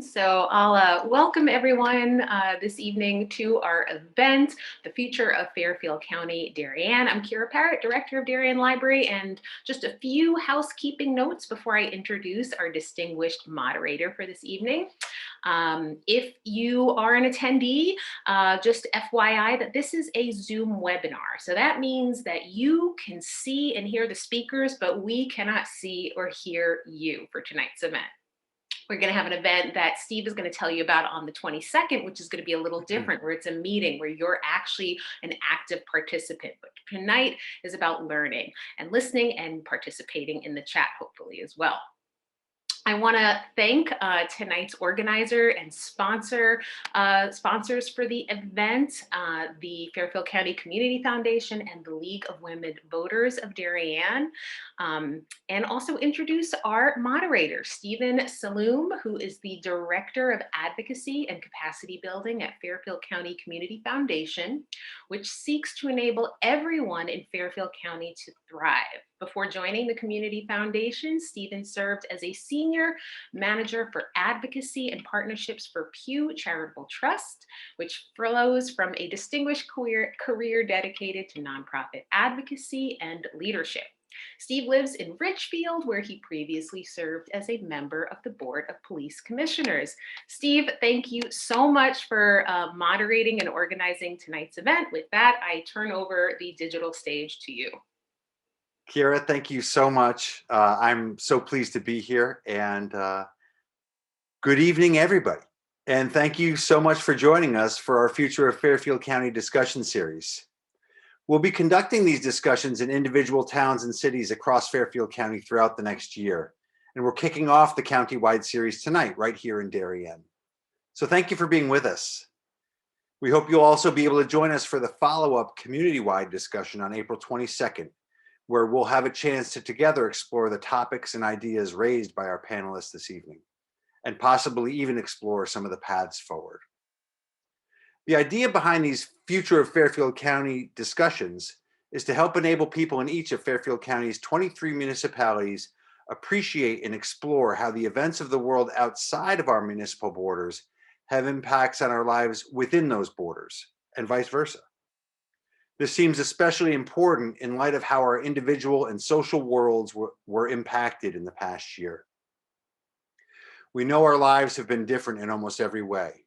So I'll welcome everyone this evening to our event, The Future of Fairfield County, Darien. I'm Kira Parrott, Director of Darien Library, and just a few housekeeping notes before I introduce our distinguished moderator for this evening. If you are an attendee, just FYI that this is a Zoom webinar. So that means that you can see and hear the speakers, but we cannot see or hear you for tonight's event. We're going to have an event that Steve is going to tell you about on the 22nd, which is going to be a little different, where it's a meeting where you're actually an active participant. But tonight is about learning and listening and participating in the chat, hopefully, as well. I want to thank tonight's organizer and sponsors for the event, the Fairfield County Community Foundation and the League of Women Voters of Darien, and also introduce our moderator, Stephen Saloom, who is the Director of Advocacy and Capacity Building at Fairfield County Community Foundation, which seeks to enable everyone in Fairfield County to thrive. Before joining the Community Foundation, Stephen served as a Senior Manager for Advocacy and Partnerships for Pew Charitable Trust, which flows from a distinguished career dedicated to nonprofit advocacy and leadership. Steve lives in Richfield, where he previously served as a member of the Board of Police Commissioners. Steve, thank you so much for moderating and organizing tonight's event. With that, I turn over the digital stage to you. Kira, thank you so much. I'm so pleased to be here, and good evening, everybody. And thank you so much for joining us for our Future of Fairfield County discussion series. We'll be conducting these discussions in individual towns and cities across Fairfield County throughout the next year. And we're kicking off the county-wide series tonight, right here in Darien. So thank you for being with us. We hope you'll also be able to join us for the follow-up community-wide discussion on April 22nd, where we'll have a chance to together explore the topics and ideas raised by our panelists this evening, and possibly even explore some of the paths forward. The idea behind these Future of Fairfield County discussions is to help enable people in each of Fairfield County's 23 municipalities appreciate and explore how the events of the world outside of our municipal borders have impacts on our lives within those borders, and vice versa. This seems especially important in light of how our individual and social worlds were impacted in the past year. We know our lives have been different in almost every way,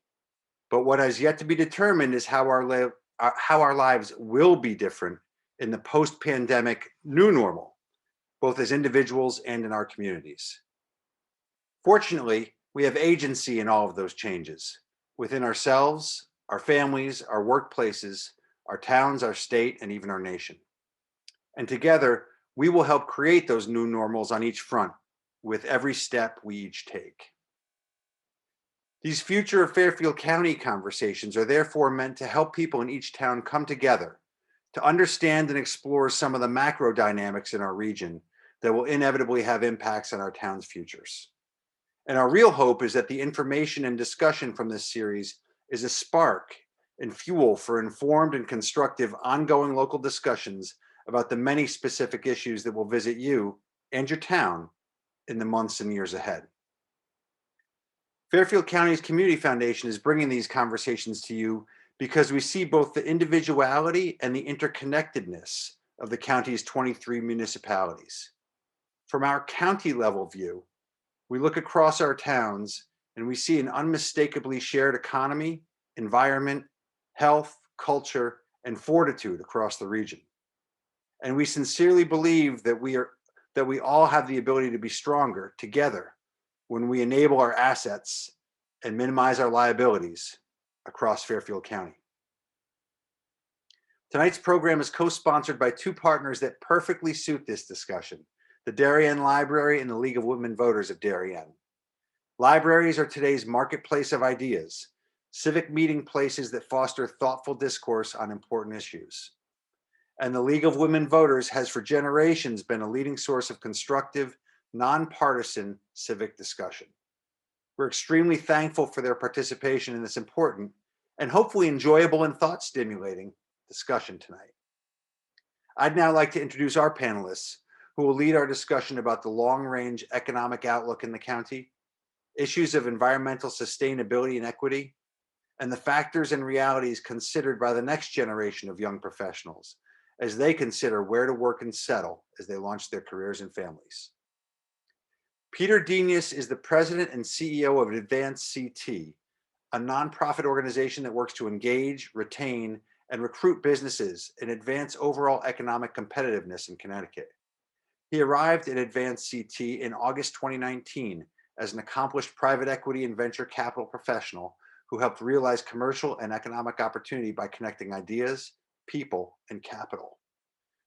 but what has yet to be determined is how our lives will be different in the post-pandemic new normal, both as individuals and in our communities. Fortunately, we have agency in all of those changes within ourselves, our families, our workplaces, our towns, our state, and even our nation. And together, we will help create those new normals on each front with every step we each take. These Future of Fairfield County conversations are therefore meant to help people in each town come together to understand and explore some of the macro dynamics in our region that will inevitably have impacts on our town's futures. And our real hope is that the information and discussion from this series is a spark and fuel for informed and constructive ongoing local discussions about the many specific issues that will visit you and your town in the months and years ahead. Fairfield County's Community Foundation is bringing these conversations to you because we see both the individuality and the interconnectedness of the county's 23 municipalities. From our county level view, we look across our towns and we see an unmistakably shared economy, environment, health, culture, and fortitude across the region. And we sincerely believe that we all have the ability to be stronger together when we enable our assets and minimize our liabilities across Fairfield County. Tonight's program is co-sponsored by two partners that perfectly suit this discussion, the Darien Library and the League of Women Voters of Darien. Libraries are today's marketplace of ideas, civic meeting places that foster thoughtful discourse on important issues. And the League of Women Voters has for generations been a leading source of constructive, nonpartisan civic discussion. We're extremely thankful for their participation in this important and hopefully enjoyable and thought-stimulating discussion tonight. I'd now like to introduce our panelists who will lead our discussion about the long-range economic outlook in the county, issues of environmental sustainability and equity, and the factors and realities considered by the next generation of young professionals as they consider where to work and settle as they launch their careers and families. Peter Denius is the president and CEO of Advance CT, a nonprofit organization that works to engage, retain, and recruit businesses and advance overall economic competitiveness in Connecticut. He arrived at Advance CT in August 2019 as an accomplished private equity and venture capital professional who helped realize commercial and economic opportunity by connecting ideas, people, and capital.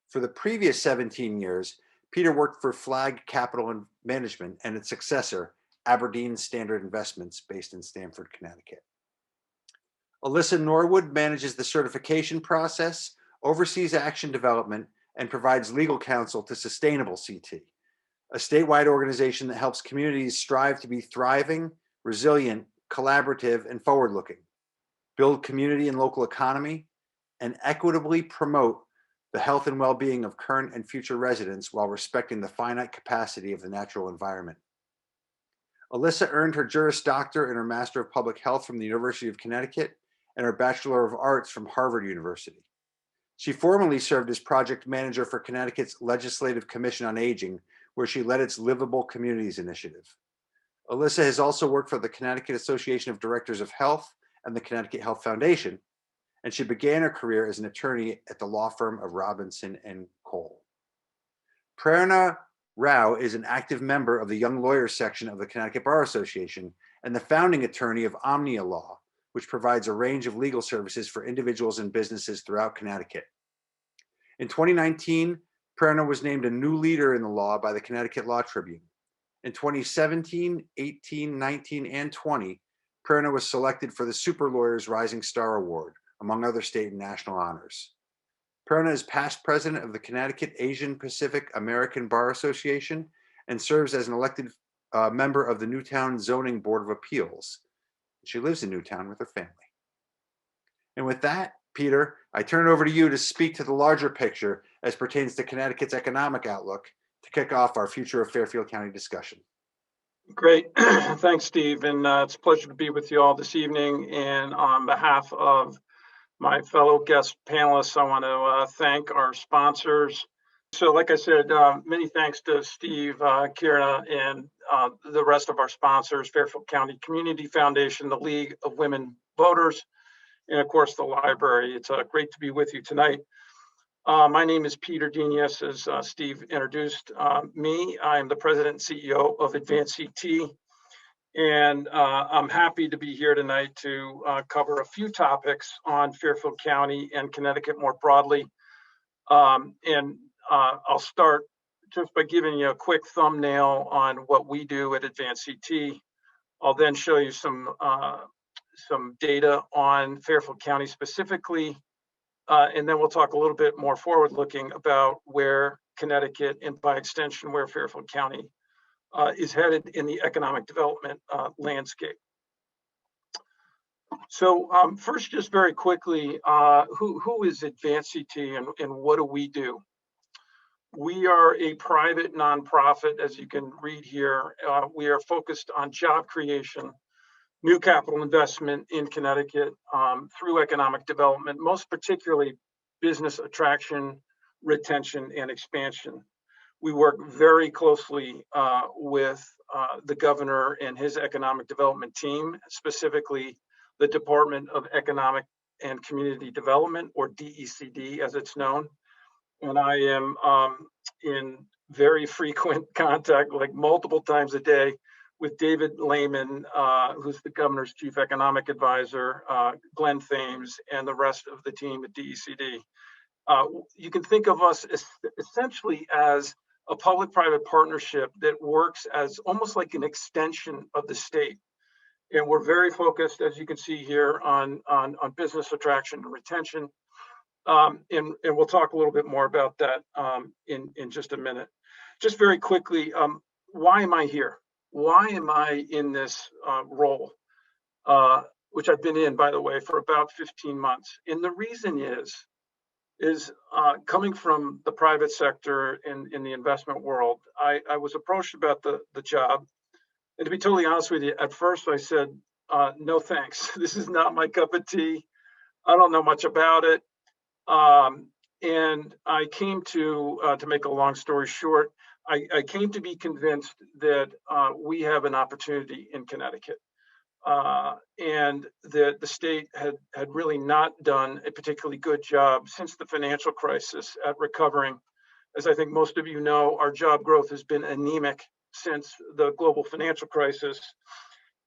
For the previous 17 years, Peter worked for Flag Capital and Management and its successor, Aberdeen Standard Investments, based in Stamford, Connecticut. Alyssa Norwood manages the certification process, oversees action development, and provides legal counsel to Sustainable CT, a statewide organization that helps communities strive to be thriving, resilient, collaborative, and forward-looking, build community and local economy, and equitably promote the health and well-being of current and future residents while respecting the finite capacity of the natural environment. Alyssa earned her Juris Doctor and her Master of Public Health from the University of Connecticut and her Bachelor of Arts from Harvard University. She formerly served as project manager for Connecticut's Legislative Commission on Aging, where she led its Livable Communities initiative. Alyssa has also worked for the Connecticut Association of Directors of Health and the Connecticut Health Foundation, and she began her career as an attorney at the law firm of Robinson and Cole. Prerna Rao is an active member of the Young Lawyers section of the Connecticut Bar Association and the founding attorney of Omnia Law, which provides a range of legal services for individuals and businesses throughout Connecticut. In 2019, Prerna was named a new leader in the law by the Connecticut Law Tribune. In 2017, 18, 19, and 20, Prerna was selected for the Super Lawyers Rising Star Award, among other state and national honors. Prerna is past president of the Connecticut Asian Pacific American Bar Association and serves as an elected member of the Newtown Zoning Board of Appeals. She lives in Newtown with her family. And with that, Peter, I turn it over to you to speak to the larger picture as pertains to Connecticut's economic outlook to kick off our Future of Fairfield County discussion. Great. Thanks, Steve. And it's a pleasure to be with you all this evening. And on behalf of my fellow guest panelists, I want to thank our sponsors. So like I said, many thanks to Steve, Kira, and the rest of our sponsors, Fairfield County Community Foundation, the League of Women Voters, and of course the library. It's great to be with you tonight. My name is Peter Denius, as Steve introduced me. I'm the president and CEO of Advance CT, and I'm happy to be here tonight to cover a few topics on Fairfield County and Connecticut more broadly. I'll start just by giving you a quick thumbnail on what we do at Advance CT. I'll then show you some data on Fairfield County specifically, and then we'll talk a little bit more forward-looking about where Connecticut, and by extension, where Fairfield County is headed in the economic development landscape. So first, just very quickly, who is Advance CT and what do we do? We are a private nonprofit, as you can read here. We are focused on job creation, new capital investment in Connecticut through economic development, most particularly business attraction, retention, and expansion. We work very closely with the governor and his economic development team, specifically the Department of Economic and Community Development, or DECD as it's known. And I am in very frequent contact, like multiple times a day, with David Lehman, who's the governor's chief economic advisor, Glenn Thames, and the rest of the team at DECD. You can think of us essentially as a public-private partnership that works as almost like an extension of the state. And we're very focused, as you can see here, on business attraction and retention. And we'll talk a little bit more about that in just a minute. Just very quickly, why am I here? Why am I in this role, which I've been in, by the way, for about 15 months? And the reason is coming from the private sector in the investment world, I was approached about the job And to be totally honest with you, at first I said, no thanks. This is not my cup of tea. I don't know much about it. And I came to make a long story short, I came to be convinced that we have an opportunity in Connecticut. And that the state had really not done a particularly good job since the financial crisis at recovering. As I think most of you know, our job growth has been anemic since the global financial crisis.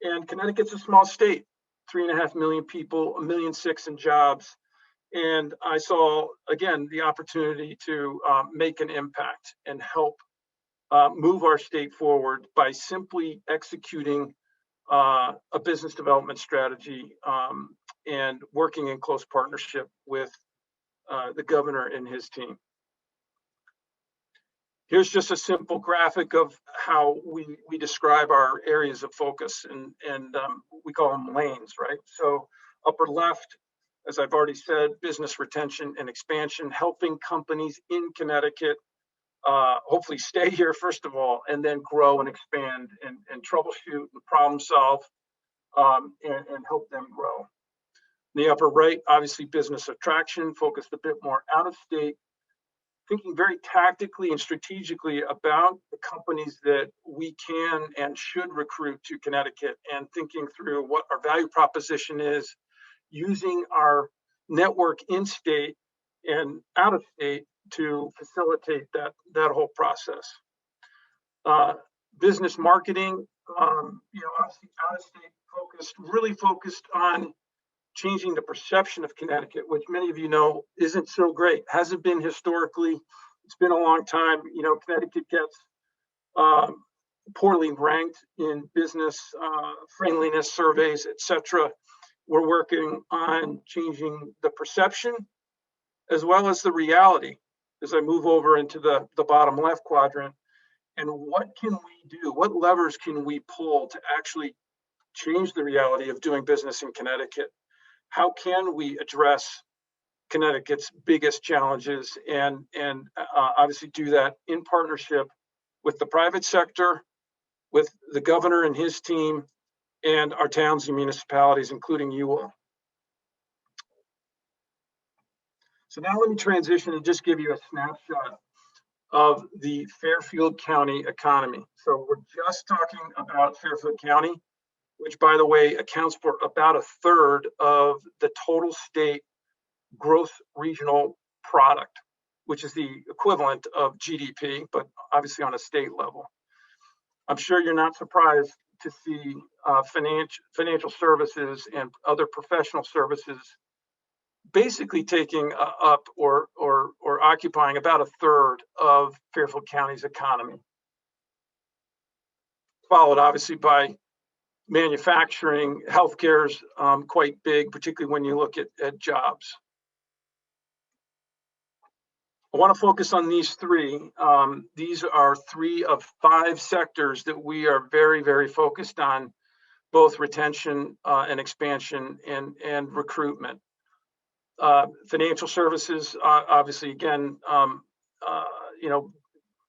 And Connecticut's a small state, 3.5 million people, 1.6 million in jobs. And I saw, again, the opportunity to make an impact and help move our state forward by simply executing a business development strategy and working in close partnership with the governor and his team. Here's just a simple graphic of how we describe our areas of focus, and we call them lanes, right? So upper left, as I've already said, business retention and expansion, helping companies in Connecticut hopefully stay here first of all, and then grow and expand and troubleshoot and problem solve and help them grow. In the upper right, obviously business attraction, focused a bit more out of state, thinking very tactically and strategically about the companies that we can and should recruit to Connecticut, and thinking through what our value proposition is, using our network in state and out of state to facilitate that whole process. Business marketing, obviously out of state focused, really focused on changing the perception of Connecticut, which many of you know isn't so great, hasn't been historically. It's been a long time. Connecticut gets poorly ranked in business friendliness surveys, etc. We're working on changing the perception as well as the reality as I move over into the bottom left quadrant. And what can we do? What levers can we pull to actually change the reality of doing business in Connecticut? How can we address Connecticut's biggest challenges and obviously do that in partnership with the private sector, with the governor and his team, and our towns and municipalities, including you all. So now let me transition and just give you a snapshot of the Fairfield County economy. So we're just talking about Fairfield County, which, by the way, accounts for about 1/3 of the total state gross regional product, which is the equivalent of GDP, but obviously on a state level. I'm sure you're not surprised to see financial services and other professional services basically taking up or occupying about 1/3 of Fairfield County's economy, followed obviously by manufacturing. Healthcare is quite big, particularly when you look at jobs. I want to focus on these three. These are 3 of 5 sectors that we are very, very focused on, both retention and expansion and recruitment. Financial services, obviously, again,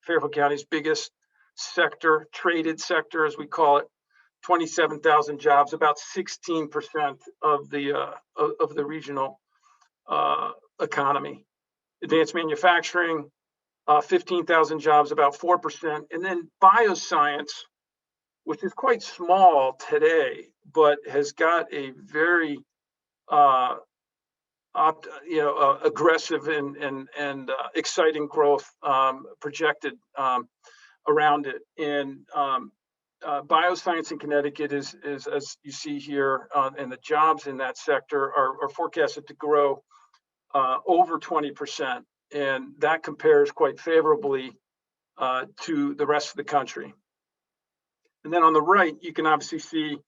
Fairfield County's biggest sector, traded sector, as we call it, 27,000 jobs, about 16% of the regional economy. Advanced manufacturing, 15,000 jobs, about 4%. And then bioscience, which is quite small today, but has got a very aggressive and exciting growth projected around it. And bioscience in Connecticut is, as you see here, and the jobs in that sector are forecasted to grow over 20%, and that compares quite favorably to the rest of the country. And then on the right, you can obviously see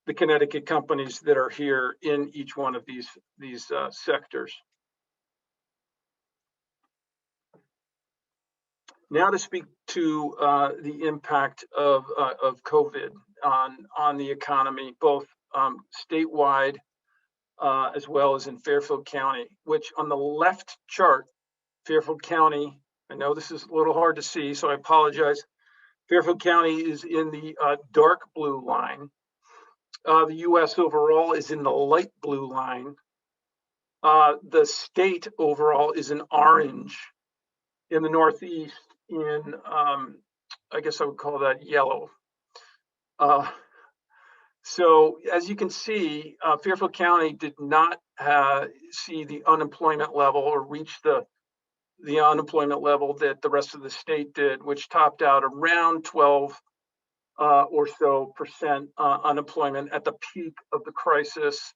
the Connecticut companies that are here in each one of these sectors. Now to speak to the impact of COVID on the economy, both statewide as well as in Fairfield County, which on the left chart, Fairfield County, I know this is a little hard to see, so I apologize, Fairfield County is in the dark blue line. The U.S. overall is in the light blue line. The state overall is in orange. In the Northeast, in I guess I would call that yellow. So as you can see, Fairfield County did not see the unemployment level or reach the unemployment level that the rest of the state did, which topped out around 12 or so percent unemployment at the peak of the crisis,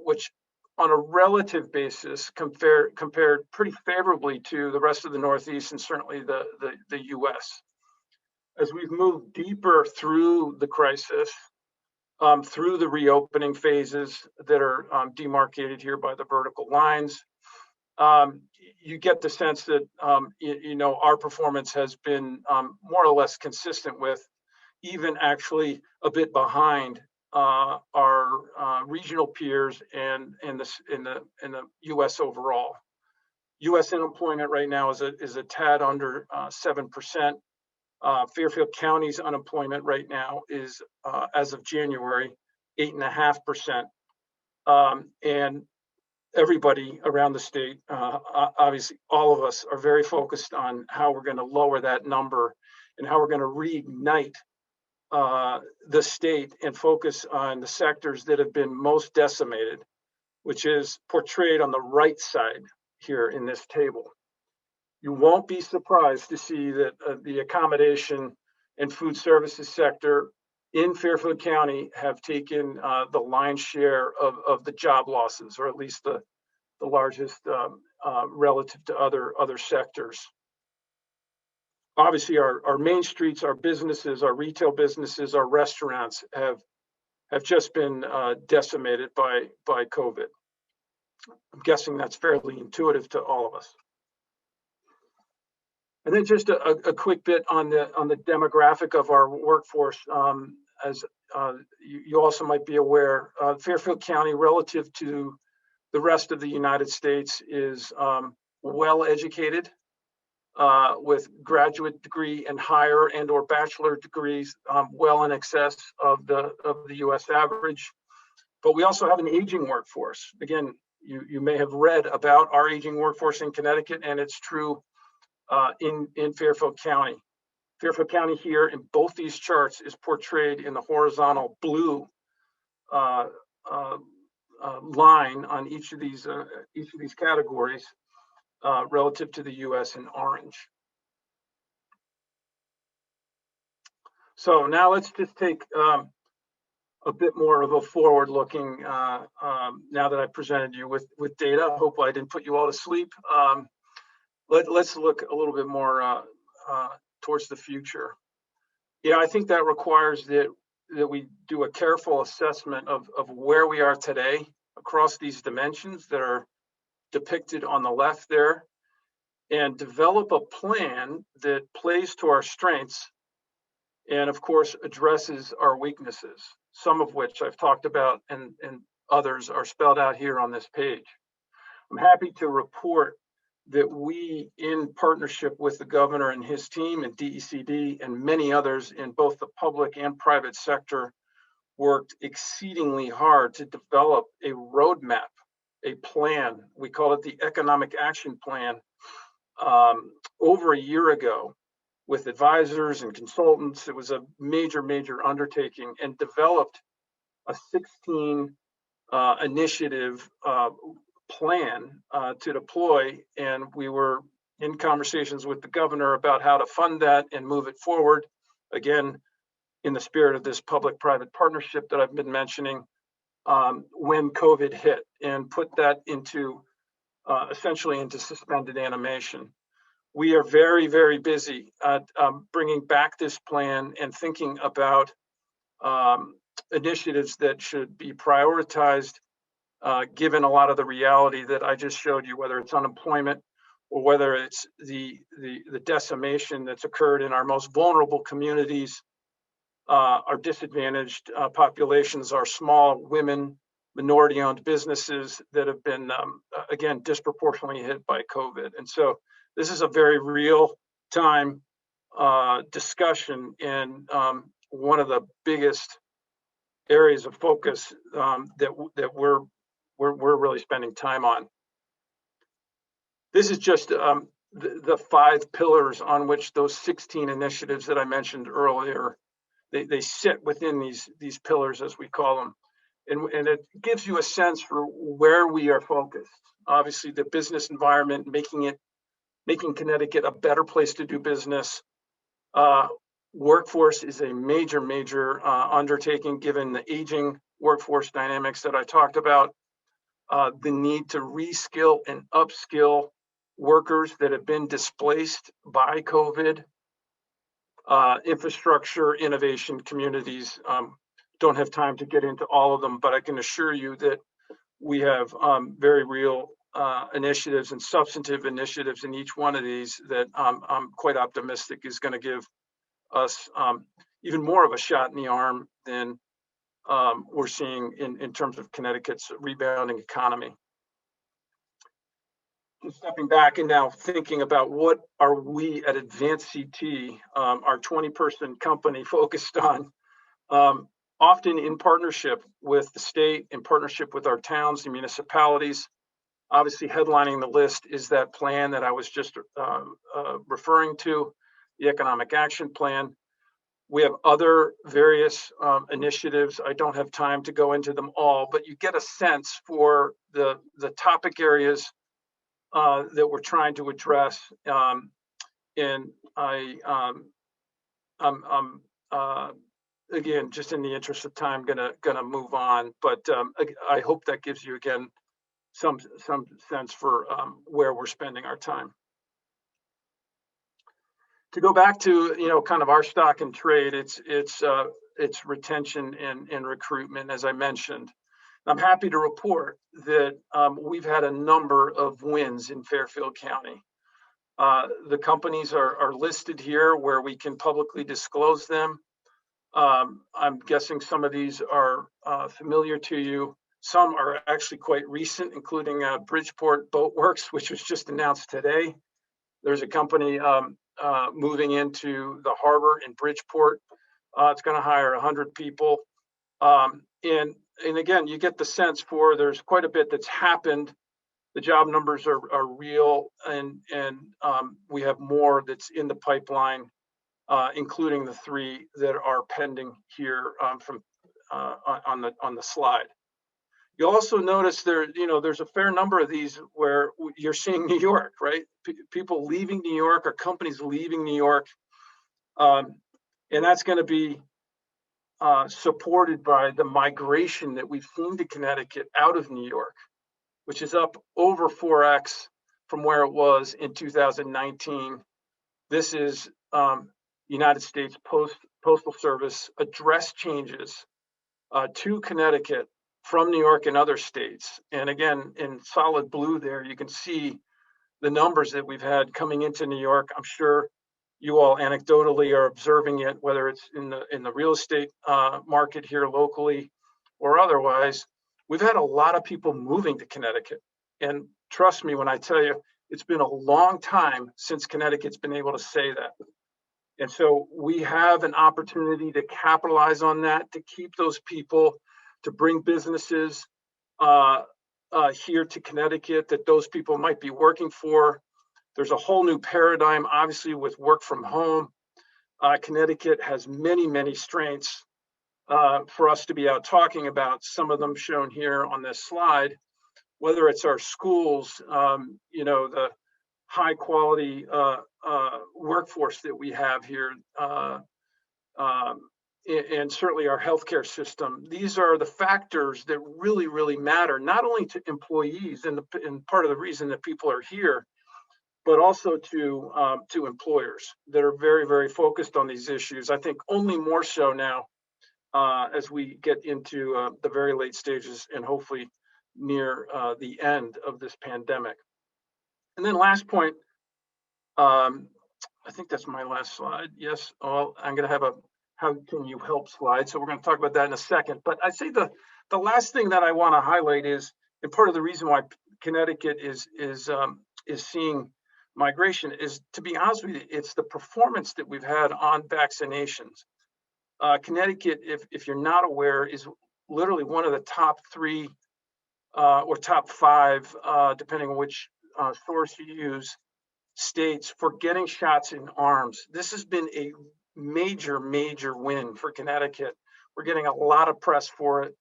which on a relative basis compared pretty favorably to the rest of the Northeast and certainly the US. As we've moved deeper through the crisis, through the reopening phases that are demarcated here by the vertical lines, you get the sense that our performance has been more or less consistent with, even actually a bit behind our regional peers and in the U.S. overall. U.S. unemployment right now is a tad under 7%. Fairfield County's unemployment right now is, as of January, 8.5%. And everybody around the state, obviously all of us, are very focused on how we're going to lower that number and how we're going to reignite the state and focus on the sectors that have been most decimated, which is portrayed on the right side here in this table. You won't be surprised to see that the accommodation and food services sector in Fairfield County have taken the lion's share of the job losses, or at least the largest relative to other sectors. Obviously, our main streets, our businesses, our retail businesses, our restaurants have just been decimated by COVID. I'm guessing that's fairly intuitive to all of us. And then just a quick bit on the demographic of our workforce. As you also might be aware, Fairfield County, relative to the rest of the United States, is well educated, with graduate degree and higher and/or bachelor degrees, well in excess of the U.S. average. But we also have an aging workforce. Again, you may have read about our aging workforce in Connecticut, and it's true in Fairfield County. Fairfield County here in both these charts is portrayed in the horizontal blue line on each of these categories relative to the U.S. in orange. So now let's just take a bit more of a forward-looking. Now that I presented you with data, I hope I didn't put you all to sleep. Let's look a little bit more towards the future. Yeah, I think that requires that we do a careful assessment of where we are today across these dimensions that are depicted on the left there, and develop a plan that plays to our strengths and, of course, addresses our weaknesses, some of which I've talked about and others are spelled out here on this page. I'm happy to report that we, in partnership with the governor and his team and DECD and many others in both the public and private sector, worked exceedingly hard to develop a roadmap, a plan. We call it the Economic Action Plan, over a year ago with advisors and consultants. It was a major undertaking, and developed a 16 initiative plan to deploy, and we were in conversations with the governor about how to fund that and move it forward, again in the spirit of this public-private partnership that I've been mentioning, when COVID hit, and put that into essentially into suspended animation. We are very busy at bringing back this plan and thinking about initiatives that should be prioritized, given a lot of the reality that I just showed you, whether it's unemployment or whether it's the decimation that's occurred in our most vulnerable communities, our disadvantaged populations, our small women, minority-owned businesses that have been, again, disproportionately hit by COVID. And so this is a very real time discussion and one of the biggest areas of focus that we're really spending time on. This is just the 5 pillars on which those 16 initiatives that I mentioned earlier, they sit within these pillars, as we call them. And it gives you a sense for where we are focused. Obviously, the business environment, making Connecticut a better place to do business. Workforce is a major undertaking given the aging workforce dynamics that I talked about. The need to reskill and upskill workers that have been displaced by COVID. Infrastructure, innovation, communities. Don't have time to get into all of them, but I can assure you that we have very real initiatives and substantive initiatives in each one of these that I'm quite optimistic is going to give us even more of a shot in the arm than we're seeing in terms of Connecticut's rebounding economy. Just stepping back and now thinking about what are we at Advanced CT, our 20-person company, focused on, often in partnership with the state, in partnership with our towns and municipalities. Obviously, headlining the list is that plan that I was just referring to, the Economic Action Plan. We have other various initiatives. I don't have time to go into them all, but you get a sense for the topic areas that we're trying to address. And again, just in the interest of time, gonna move on. But I hope that gives you again some sense for where we're spending our time. To go back to kind of our stock and trade, it's retention and recruitment, as I mentioned. I'm happy to report that we've had a number of wins in Fairfield County. The companies are listed here where we can publicly disclose them. I'm guessing some of these are familiar to you. Some are actually quite recent, including Bridgeport Boat Works, which was just announced today. There's a company moving into the harbor in Bridgeport. It's going to hire 100 people. And again, you get the sense for there's quite a bit that's happened. The job numbers are real, and we have more that's in the pipeline, including the 3 that are pending here on the slide. You'll also notice there's a fair number of these where you're seeing New York, right? People leaving New York or companies leaving New York, and that's going to be supported by the migration that we've seen to Connecticut out of New York, which is up over 4x from where it was in 2019. This is United States Postal Service address changes to Connecticut from New York and other states. And again, in solid blue there, you can see the numbers that we've had coming into New York. I'm sure you all anecdotally are observing it, whether it's in the real estate market here locally or otherwise. We've had a lot of people moving to Connecticut. And trust me when I tell you, it's been a long time since Connecticut's been able to say that. And so we have an opportunity to capitalize on that, to keep those people, to bring businesses here to Connecticut that those people might be working for. There's a whole new paradigm, obviously, with work from home. Connecticut has many strengths for us to be out talking about, some of them shown here on this slide, whether it's our schools, the high quality workforce that we have here, and certainly our healthcare system. These are the factors that really matter, not only to employees and part of the reason that people are here, but also to employers that are very focused on these issues. I think only more so now as we get into the very late stages and hopefully near the end of this pandemic. And then last point, I think that's my last slide. Yes, I'm going to have a how can you help slide. So we're going to talk about that in a second. But I'd say the last thing that I want to highlight is, and part of the reason why Connecticut is seeing migration is, to be honest with you, it's the performance that we've had on vaccinations. Connecticut, if you're not aware, is literally one of the top 3 or top 5, depending on which source you use, states for getting shots in arms. This has been a major, major win for Connecticut. We're getting a lot of press for it.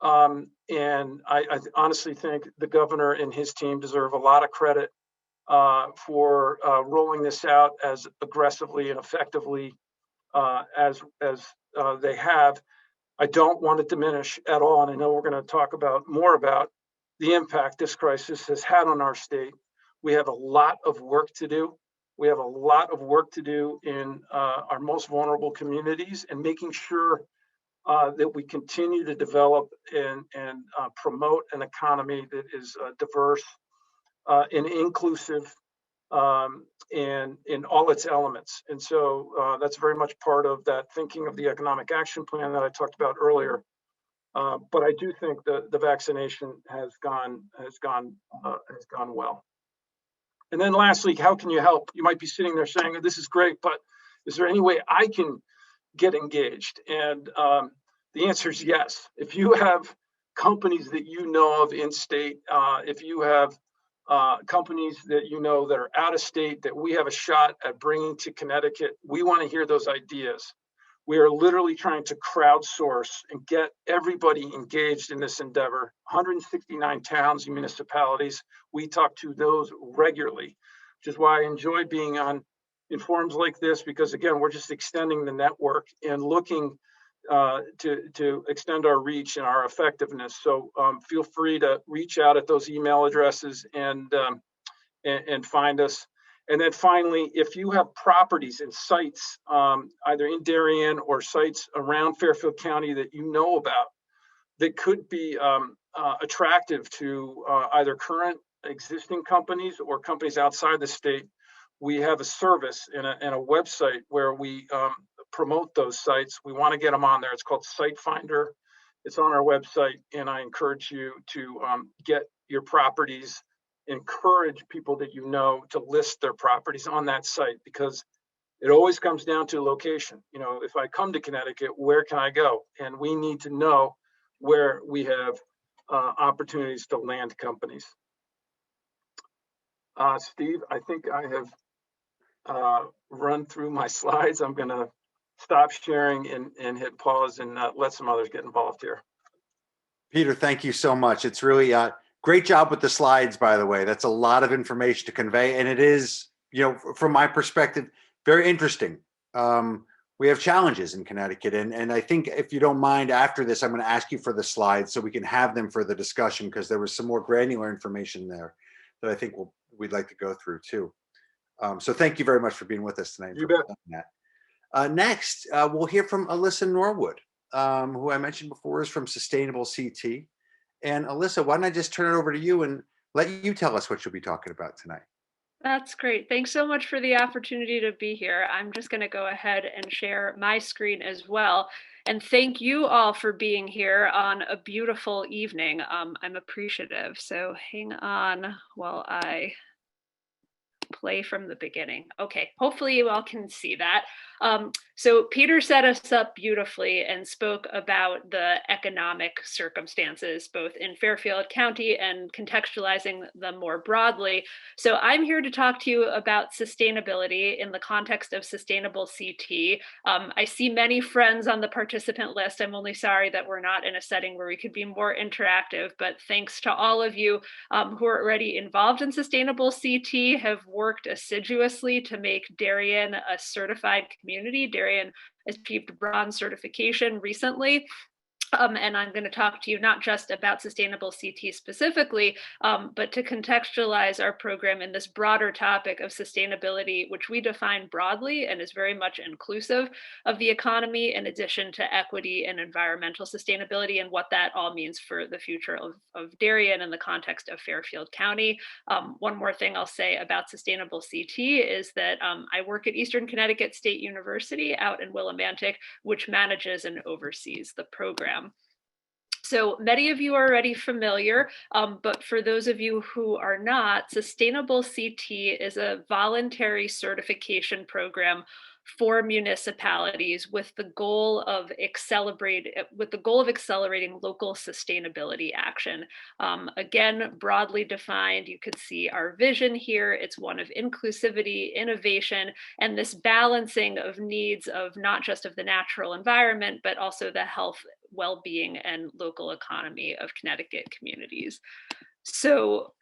And I honestly think the governor and his team deserve a lot of credit for rolling this out as aggressively and effectively as they have. I don't want to diminish at all, and I know we're going to talk about more about the impact this crisis has had on our state. We have a lot of work to do. We have a lot of work to do in our most vulnerable communities and making sure that we continue to develop and promote an economy that is diverse and inclusive and in all its elements. And so that's very much part of that thinking of the economic action plan that I talked about earlier. But I do think the vaccination has gone well. And then lastly, how can you help? You might be sitting there saying, this is great, but is there any way I can get engaged? And the answer is yes. If you have companies that you know of in state, if you have companies that you know that are out of state that we have a shot at bringing to Connecticut, we want to hear those ideas. We are literally trying to crowdsource and get everybody engaged in this endeavor. 169 towns and municipalities. We talk to those regularly, which is why I enjoy being on in forums like this, because again, we're just extending the network and looking to extend our reach and our effectiveness. So feel free to reach out at those email addresses and find us. And then finally, if you have properties and sites, either in Darien or sites around Fairfield County that you know about that could be attractive to either current existing companies or companies outside the state, we have a service and a website where we promote those sites. We want to get them on there. It's called Site Finder. It's on our website, and I encourage you to get your properties. Encourage people that you know to list their properties on that site, because it always comes down to location. You know, if I come to Connecticut, where can I go? And we need to know where we have opportunities to land companies. Steve, I think I have run through my slides. I'm going to stop sharing and hit pause and let some others get involved here. Peter, thank you so much. It's really great job with the slides, by the way. That's a lot of information to convey. And it is, you know, from my perspective, very interesting. We have challenges in Connecticut. And I think if you don't mind, after this, I'm going to ask you for the slides so we can have them for the discussion, because there was some more granular information there that I think we'd like to go through too. So thank you very much for being with us tonight. You bet. Next, we'll hear from Alyssa Norwood, who I mentioned before is from Sustainable CT. And Alyssa, why don't I just turn it over to you and let you tell us what you'll be talking about tonight? That's great. Thanks so much for the opportunity to be here. I'm just going to go ahead and share my screen as well. And thank you all for being here on a beautiful evening. I'm appreciative. So hang on while I play from the beginning. Okay, hopefully you all can see that. So Peter set us up beautifully and spoke about the economic circumstances, both in Fairfield County and contextualizing them more broadly. So I'm here to talk to you about sustainability in the context of sustainable CT. I see many friends on the participant list. I'm only sorry that we're not in a setting where we could be more interactive, but thanks to all of you who are already involved in sustainable CT, have worked assiduously to make Darien a certified community. Darien achieved bronze certification recently. And I'm going to talk to you not just about sustainable CT specifically, but to contextualize our program in this broader topic of sustainability, which we define broadly and is very much inclusive of the economy, in addition to equity and environmental sustainability, and what that all means for the future of Darien in the context of Fairfield County. One more thing I'll say about sustainable CT is that I work at Eastern Connecticut State University out in Willimantic, which manages and oversees the program. So many of you are already familiar, but for those of you who are not, Sustainable CT is a voluntary certification program for municipalities with the goal of accelerating local sustainability action. Again, broadly defined, you could see our vision here. It's one of inclusivity, innovation, and this balancing of needs of not just of the natural environment, but also the health, well-being, and local economy of Connecticut communities. So,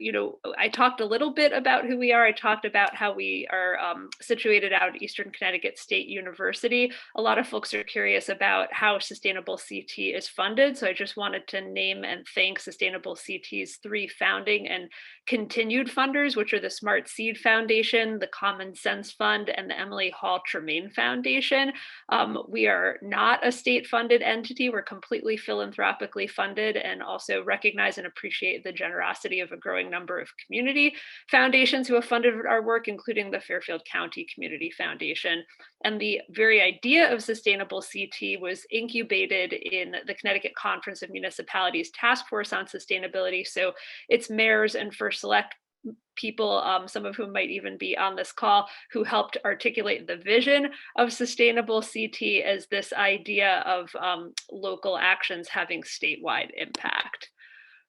I talked a little bit about who we are. I talked about how we are situated out at Eastern Connecticut State University. A lot of folks are curious about how Sustainable CT is funded. So I just wanted to name and thank Sustainable CT's 3 founding and continued funders, which are the Smart Seed Foundation, the Common Sense Fund, and the Emily Hall Tremaine Foundation. We are not a state-funded entity. We're completely philanthropically funded, and also recognize and appreciate the generosity of a growing number of community foundations who have funded our work, including the Fairfield County Community Foundation. And the very idea of Sustainable CT was incubated in the Connecticut Conference of Municipalities Task Force on Sustainability. So it's mayors and first select people, some of whom might even be on this call, who helped articulate the vision of Sustainable CT as this idea of local actions having statewide impact.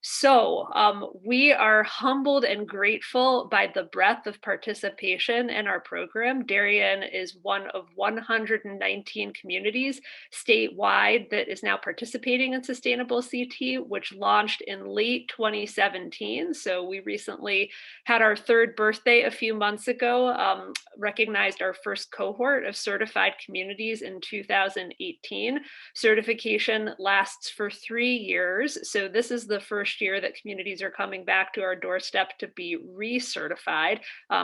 So we are humbled and grateful by the breadth of participation in our program. Darien is one of 119 communities statewide that is now participating in Sustainable CT, which launched in late 2017. So we recently had our 3rd birthday a few months ago, recognized our first cohort of certified communities in 2018. Certification lasts for 3 years. So this is the first year that communities are coming back to our doorstep to be recertified,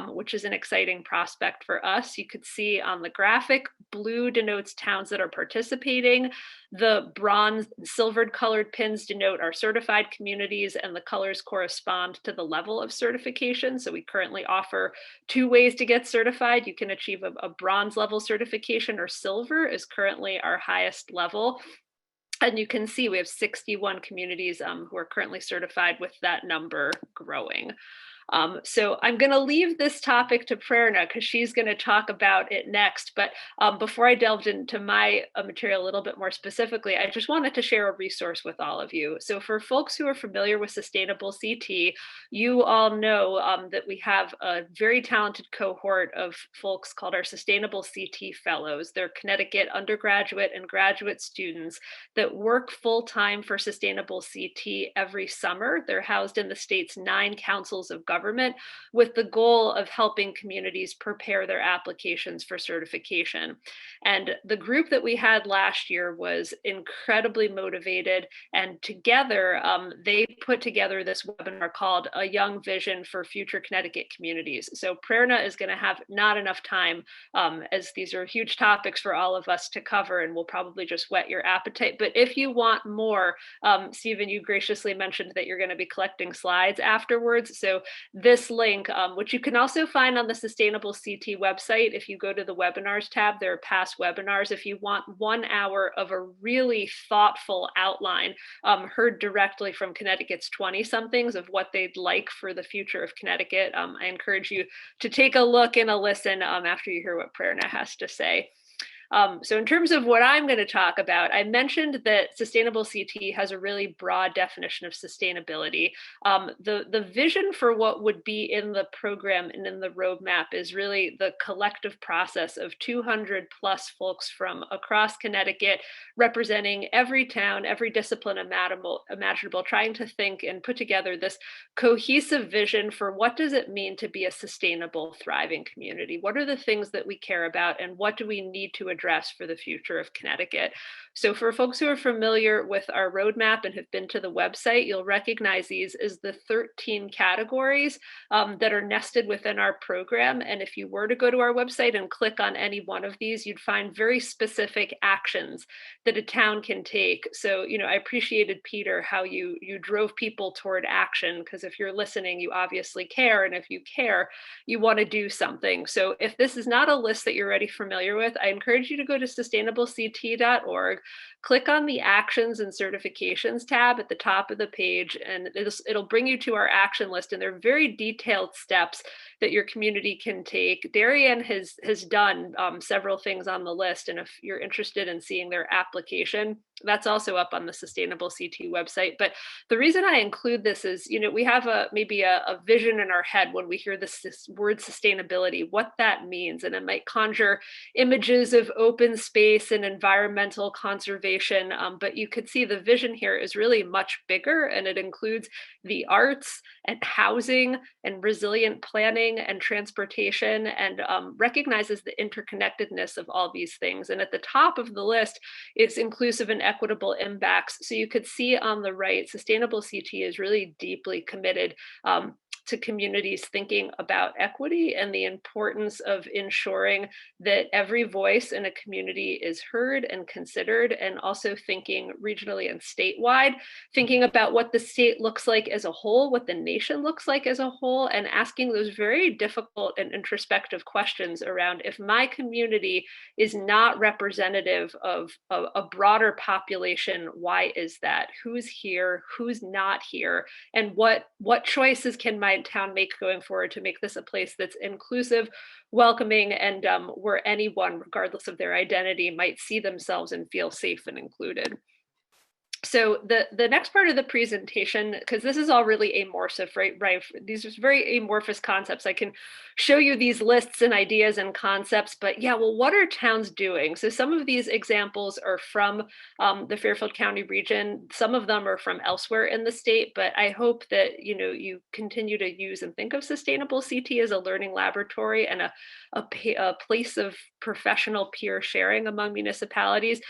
which is an exciting prospect for us. You could see on the graphic, blue denotes towns that are participating. The bronze, silvered colored pins denote our certified communities, and the colors correspond to the level of certification. So we currently offer 2 ways to get certified. You can achieve a bronze level certification, or silver is currently our highest level. And you can see we have 61 communities who are currently certified, with that number growing. So I'm going to leave this topic to Prerna because she's going to talk about it next. But before I delved into my material a little bit more specifically, I just wanted to share a resource with all of you. So for folks who are familiar with Sustainable CT, you all know that we have a very talented cohort of folks called our Sustainable CT Fellows. They're Connecticut undergraduate and graduate students that work full-time for Sustainable CT every summer. They're housed in the state's 9 councils of government, with the goal of helping communities prepare their applications for certification. And the group that we had last year was incredibly motivated, and together they put together this webinar called A Young Vision for Future Connecticut Communities. So Prerna is going to have not enough time, as these are huge topics for all of us to cover, and we'll probably just whet your appetite. But if you want more, Stephen, you graciously mentioned that you're going to be collecting slides afterwards. So this link, which you can also find on the Sustainable CT website. If you go to the webinars tab, there are past webinars. If you want 1 hour of a really thoughtful outline heard directly from Connecticut's 20-somethings of what they'd like for the future of Connecticut, I encourage you to take a look and a listen after you hear what Prerna has to say. So in terms of what I'm going to talk about, I mentioned that Sustainable CT has a really broad definition of sustainability. The vision for what would be in the program and in the roadmap is really the collective process of 200 plus folks from across Connecticut, representing every town, every discipline imaginable, trying to think and put together this cohesive vision for what does it mean to be a sustainable, thriving community? What are the things that we care about, and what do we need to address for the future of Connecticut? So for folks who are familiar with our roadmap and have been to the website, you'll recognize these as the 13 categories that are nested within our program. And if you were to go to our website and click on any one of these, you'd find very specific actions that a town can take. So, I appreciated, Peter, how you drove people toward action, because if you're listening, you obviously care. And if you care, you want to do something. So if this is not a list that you're already familiar with, I encourage encourage you to go to sustainablect.org, click on the Actions and Certifications tab at the top of the page, and it'll bring you to our action list. And they're very detailed steps that your community can take. Darien has done several things on the list, and if you're interested in seeing their application, that's also up on the Sustainable CT website. But the reason I include this is, we have maybe a vision in our head when we hear this word sustainability, what that means, and it might conjure images of open space and environmental conservation. But you could see the vision here is really much bigger, and it includes the arts and housing and resilient planning and transportation, and recognizes the interconnectedness of all these things. And at the top of the list, it's inclusive and equitable impacts. So you could see on the right, Sustainable CT is really deeply committed to communities thinking about equity and the importance of ensuring that every voice in a community is heard and considered, and also thinking regionally and statewide, thinking about what the state looks like as a whole, what the nation looks like as a whole, and asking those very difficult and introspective questions around, if my community is not representative of a broader population, why is that? Who's here? Who's not here? And what choices can my town make going forward to make this a place that's inclusive, welcoming, and where anyone, regardless of their identity, might see themselves and feel safe and included. So the next part of the presentation, because this is all really amorphous, right? These are very amorphous concepts. I can show you these lists and ideas and concepts, but yeah, well, what are towns doing? So some of these examples are from the Fairfield County region. Some of them are from elsewhere in the state, but I hope that, you continue to use and think of Sustainable CT as a learning laboratory and a place of professional peer sharing among municipalities.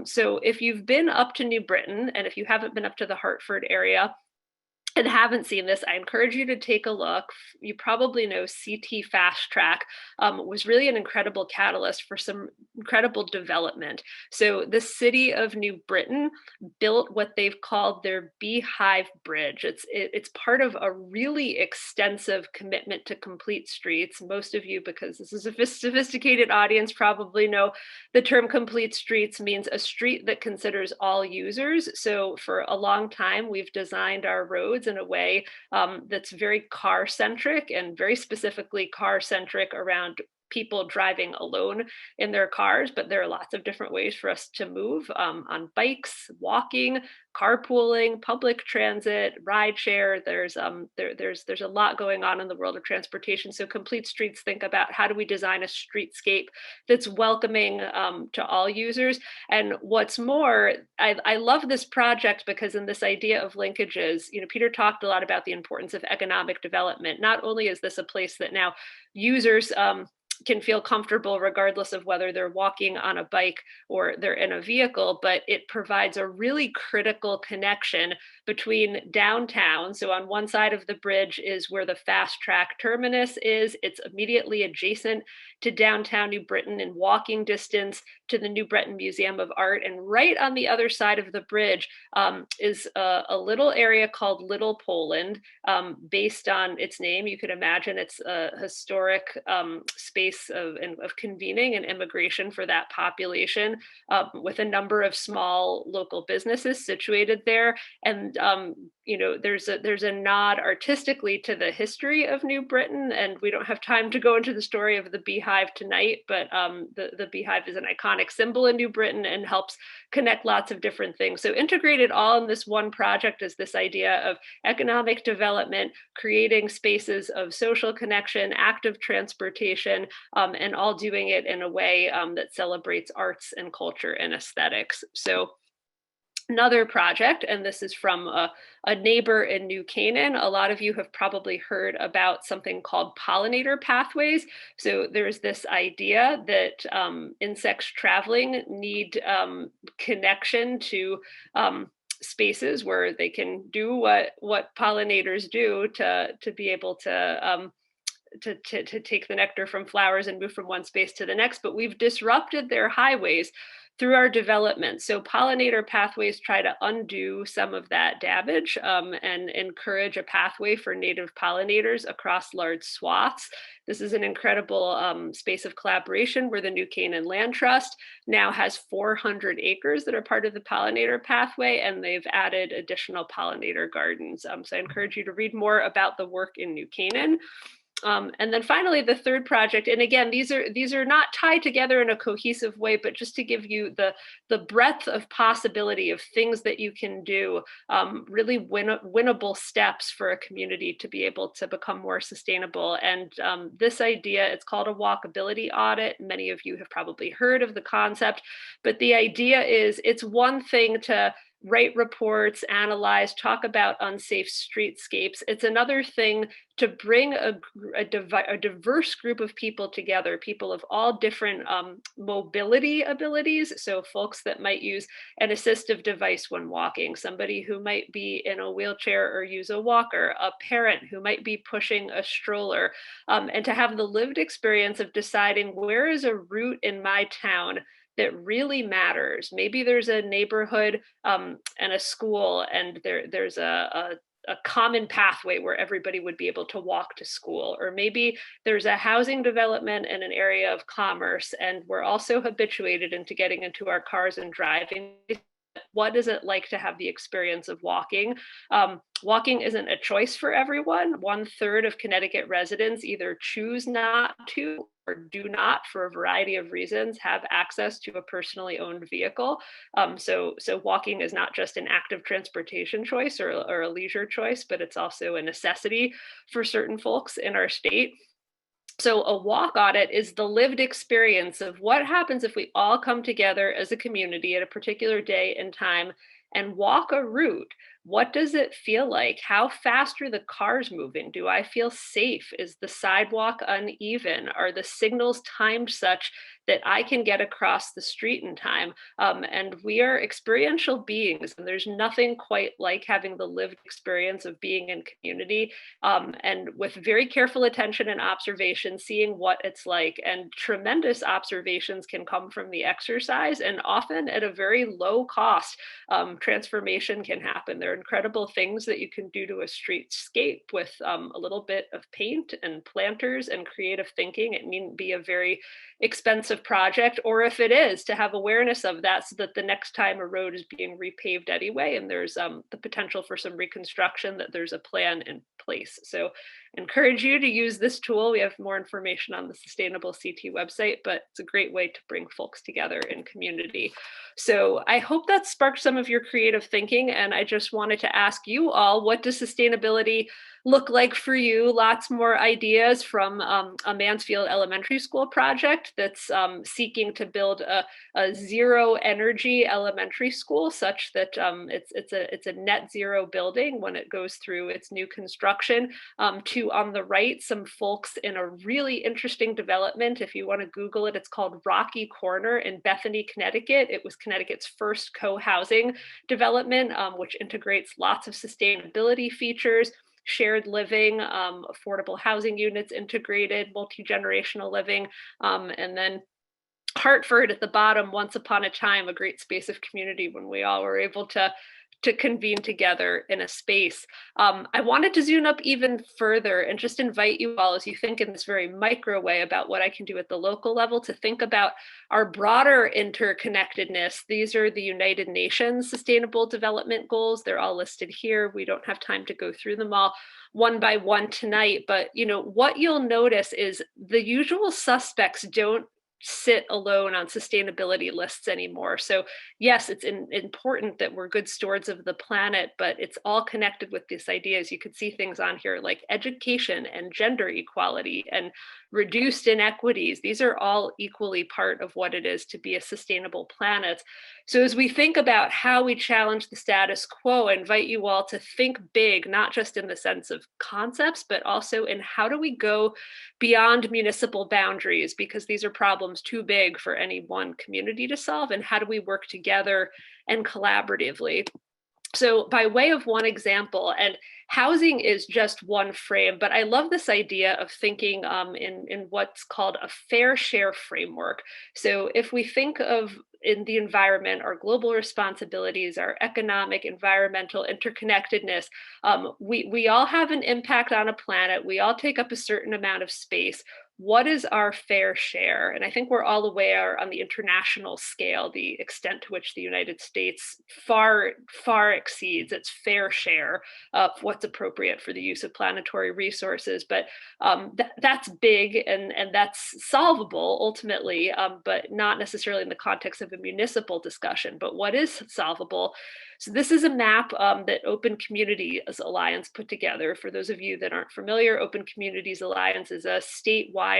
So if you've been up to New Britain, and if you haven't been up to the Hartford area and haven't seen this, I encourage you to take a look. You probably know CT Fast Track was really an incredible catalyst for some incredible development. So the city of New Britain built what they've called their Beehive Bridge. It's part of a really extensive commitment to complete streets. Most of you, because this is a sophisticated audience, probably know the term complete streets means a street that considers all users. So for a long time, we've designed our roads in a way that's very car-centric, and very specifically car-centric around people driving alone in their cars, but there are lots of different ways for us to move on bikes, walking, carpooling, public transit, rideshare. There's a lot going on in the world of transportation. So Complete Streets think about, how do we design a streetscape that's welcoming to all users? And what's more, I love this project because in this idea of linkages, Peter talked a lot about the importance of economic development. Not only is this a place that now users can feel comfortable regardless of whether they're walking on a bike or they're in a vehicle, but it provides a really critical connection between downtown. So on one side of the bridge is where the fast track terminus is. It's immediately adjacent to downtown New Britain in walking distance to the New Britain Museum of Art. And right on the other side of the bridge is a little area called Little Poland, based on its name. You could imagine it's a historic space of convening and immigration for that population, with a number of small local businesses situated there. And there's a nod artistically to the history of New Britain, and we don't have time to go into the story of the beehive tonight, but the beehive is an iconic symbol in New Britain and helps connect lots of different things. So integrated all in this one project is this idea of economic development, creating spaces of social connection, active transportation, and all doing it in a way that celebrates arts and culture and aesthetics. So another project, and this is from a neighbor in New Canaan. A lot of you have probably heard about something called pollinator pathways. So there's this idea that insects traveling need connection to spaces where they can do what pollinators do to be able to take the nectar from flowers and move from one space to the next, but we've disrupted their highways through our development. So pollinator pathways try to undo some of that damage and encourage a pathway for native pollinators across large swaths. This is an incredible space of collaboration where the New Canaan Land Trust now has 400 acres that are part of the pollinator pathway, and they've added additional pollinator gardens. So I encourage you to read more about the work in New Canaan. And then finally, the third project, and again, these are not tied together in a cohesive way, but just to give you the breadth of possibility of things that you can do, really winnable steps for a community to be able to become more sustainable. And this idea, it's called a walkability audit. Many of you have probably heard of the concept, but the idea is it's one thing to write reports, analyze, talk about unsafe streetscapes. It's another thing to bring a diverse group of people together, people of all different mobility abilities. So folks that might use an assistive device when walking, somebody who might be in a wheelchair or use a walker, a parent who might be pushing a stroller, and to have the lived experience of deciding where is a route in my town that really matters. Maybe there's a neighborhood and a school, and there's a common pathway where everybody would be able to walk to school. Or maybe there's a housing development and an area of commerce, and we're also habituated into getting into our cars and driving. What is it like to have the experience of walking? Walking isn't a choice for everyone. 1/3 of Connecticut residents either choose not to or do not, for a variety of reasons, have access to a personally owned vehicle. So walking is not just an active transportation choice or a leisure choice, but it's also a necessity for certain folks in our state. So a walk audit is the lived experience of what happens if we all come together as a community at a particular day and time and walk a route. What does it feel like? How fast are the cars moving? Do I feel safe? Is the sidewalk uneven? Are the signals timed such that I can get across the street in time? And we are experiential beings, and there's nothing quite like having the lived experience of being in community, and with very careful attention and observation, seeing what it's like. And tremendous observations can come from the exercise, and often at a very low cost, transformation can happen. There are incredible things that you can do to a streetscape with a little bit of paint and planters and creative thinking. It needn't be a very expensive project, or if it is, to have awareness of that so that the next time a road is being repaved anyway and there's the potential for some reconstruction, that there's a plan in place. So encourage you to use this tool. We have more information on the Sustainable CT website, but it's a great way to bring folks together in community. So I hope that sparked some of your creative thinking. And I just wanted to ask you all, what does sustainability look like for you? Lots more ideas from a Mansfield Elementary School project that's seeking to build a zero energy elementary school, such that it's a net zero building when it goes through its new construction. To on the right, some folks in a really interesting development. If you want to Google it, it's called Rocky Corner in Bethany, Connecticut. It was Connecticut's first co-housing development, which integrates lots of sustainability features, shared living, affordable housing units integrated, multi-generational living, and then Hartford at the bottom, once upon a time, a great space of community when we all were able to convene together in a space. I wanted to zoom up even further and just invite you all, as you think in this very micro way about what I can do at the local level, to think about our broader interconnectedness. These are the United Nations Sustainable Development Goals. They're all listed here. We don't have time to go through them all one by one tonight, but what you'll notice is the usual suspects don't sit alone on sustainability lists anymore. So yes, it's important that we're good stewards of the planet, but it's all connected with these ideas. You could see things on here like education and gender equality and reduced inequities. These are all equally part of what it is to be a sustainable planet. So as we think about how we challenge the status quo, I invite you all to think big, not just in the sense of concepts, but also in how do we go beyond municipal boundaries, because these are problems too big for any one community to solve, and how do we work together and collaboratively. So by way of one example, and housing is just one frame, but I love this idea of thinking in what's called a fair share framework. So if we think of in the environment, our global responsibilities, our economic, environmental interconnectedness, we all have an impact on a planet. We all take up a certain amount of space. What is our fair share? And I think we're all aware on the international scale, the extent to which the United States far exceeds its fair share of what's appropriate for the use of planetary resources. But that's big and that's solvable ultimately, but not necessarily in the context of a municipal discussion. But what is solvable? So this is a map that Open Communities Alliance put together. For those of you that aren't familiar, Open Communities Alliance is a statewide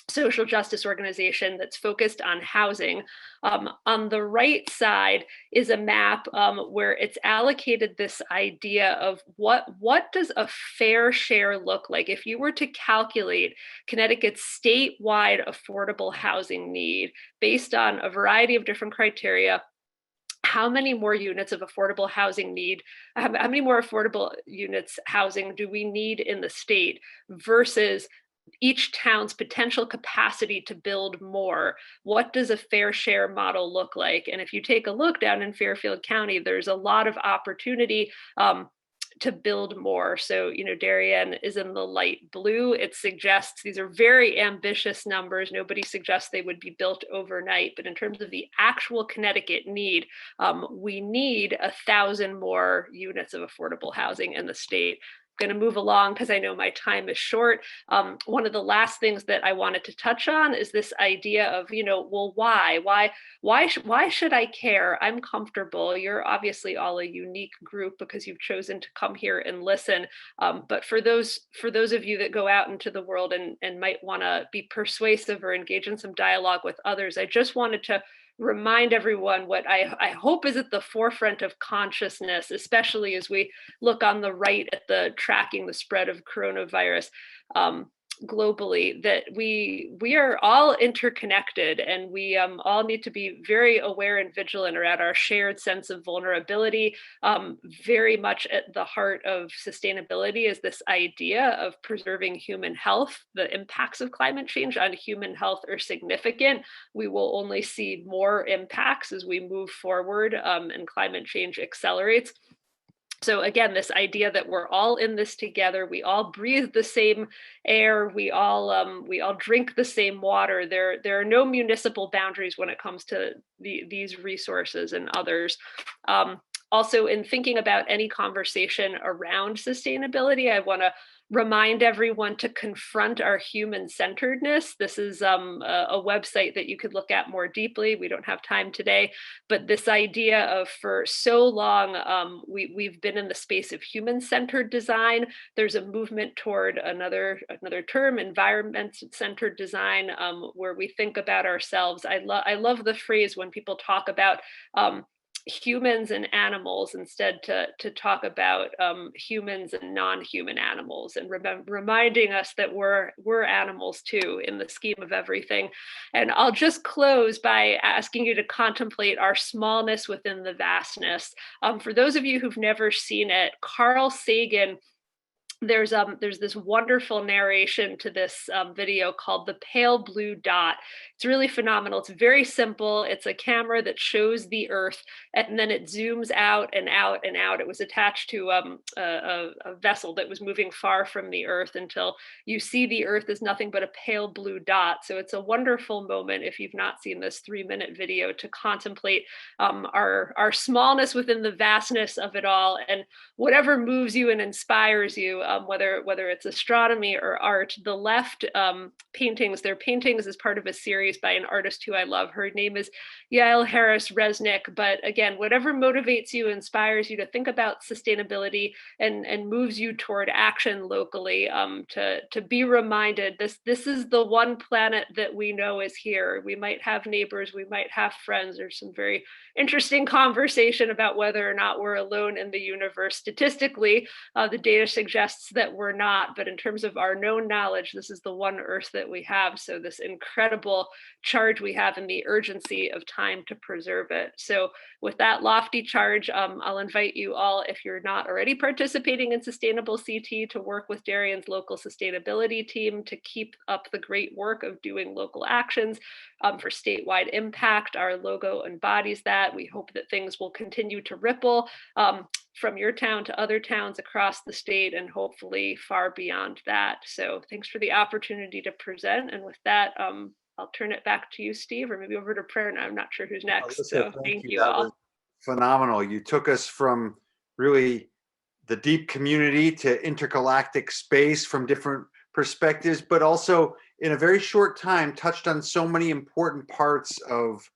social justice organization that's focused on housing. On the right side is a map where it's allocated this idea of what does a fair share look like if you were to calculate Connecticut's statewide affordable housing need based on a variety of different criteria. How many more units of affordable housing how many more affordable units housing do we need in the state versus each town's potential capacity to build more? What does a fair share model look like? And if you take a look down in Fairfield County, there's a lot of opportunity to build more. So, Darien is in the light blue. It suggests these are very ambitious numbers. Nobody suggests they would be built overnight, but in terms of the actual Connecticut need, we need 1,000 more units of affordable housing in the state. Going to move along because I know my time is short. One of the last things that I wanted to touch on is this idea of, well, why should I care? I'm comfortable. You're obviously all a unique group because you've chosen to come here and listen. But for those of you that go out into the world and might want to be persuasive or engage in some dialogue with others, I just wanted to remind everyone what I hope is at the forefront of consciousness, especially as we look on the right at the tracking the spread of coronavirus globally, that we are all interconnected and we all need to be very aware and vigilant around our shared sense of vulnerability. Very much at the heart of sustainability is this idea of preserving human health. The impacts of climate change on human health are significant. We will only see more impacts as we move forward and climate change accelerates. So again, this idea that we're all in this together, we all breathe the same air, we all drink the same water. There are no municipal boundaries when it comes to these resources and others. Also, in thinking about any conversation around sustainability, I want to remind everyone to confront our human-centeredness. This is a website that you could look at more deeply. We don't have time today, but this idea of for so long, we've been in the space of human-centered design. There's a movement toward another term, environment-centered design, where we think about ourselves. I love the phrase when people talk about humans and animals instead to talk about humans and non-human animals, and reminding us that we're animals too in the scheme of everything. And I'll just close by asking you to contemplate our smallness within the vastness. For those of you who've never seen it, Carl Sagan, there's this wonderful narration to this video called The Pale Blue Dot. It's really phenomenal. It's very simple. It's a camera that shows the Earth, and then it zooms out and out and out. It was attached to a vessel that was moving far from the Earth until you see the Earth as nothing but a pale blue dot. So it's a wonderful moment, if you've not seen this 3-minute video, to contemplate our smallness within the vastness of it all, and whatever moves you and inspires you, whether it's astronomy or art. The left paintings, they're paintings as part of a series by an artist who I love. Her name is Yael Harris Resnick. But again, whatever motivates you, inspires you to think about sustainability and moves you toward action locally, to be reminded this is the one planet that we know is here. We might have neighbors, we might have friends. There's some very interesting conversation about whether or not we're alone in the universe. Statistically, the data suggests that we're not, but in terms of our known knowledge, this is the one Earth that we have. So this incredible charge we have in the urgency of time to preserve it. So with that lofty charge, I'll invite you all, if you're not already participating in Sustainable CT, to work with Darien's local sustainability team to keep up the great work of doing local actions for statewide impact. Our logo embodies that. We hope that things will continue to ripple from your town to other towns across the state and hopefully far beyond that. So thanks for the opportunity to present. And with that, I'll turn it back to you, Steve, or maybe over to Prayer. I'm not sure who's next. Alyssa, So thank you That all. was phenomenal. You took us from really the deep community to intergalactic space from different perspectives, but also in a very short time touched on so many important parts of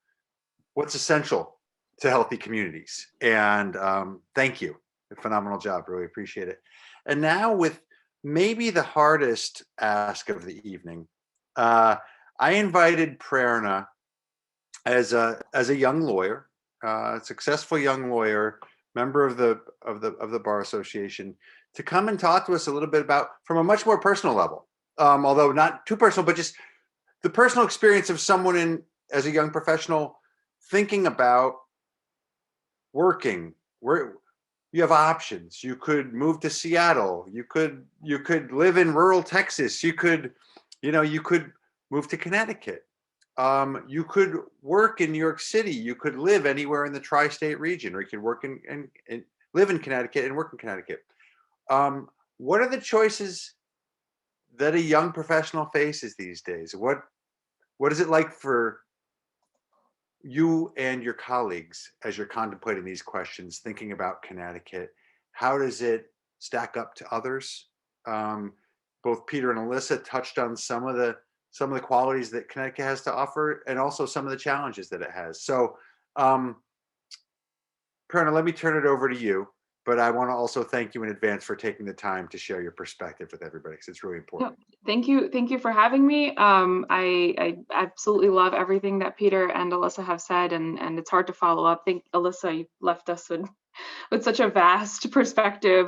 what's essential to healthy communities. And thank you. A phenomenal job. Really appreciate it. And now with maybe the hardest ask of the evening, I invited Prerna as a young lawyer, a successful young lawyer, member of the Bar Association, to come and talk to us a little bit about, from a much more personal level, although not too personal, but just the personal experience of someone as a young professional thinking about working. Where you have options. You could move to Seattle. You could live in rural Texas. You could move to Connecticut. You could work in New York City. You could live anywhere in the tri-state region, or you could work and live in Connecticut and work in Connecticut. What are the choices that a young professional faces these days? What is it like for you and your colleagues as you're contemplating these questions, thinking about Connecticut? How does it stack up to others? Both Peter and Alyssa touched on some of the qualities that Connecticut has to offer, and also some of the challenges that it has. So, Perna, let me turn it over to you, but I want to also thank you in advance for taking the time to share your perspective with everybody, because it's really important. Thank you for having me. I absolutely love everything that Peter and Alyssa have said, and it's hard to follow up. I think, Alyssa, you left us with such a vast perspective,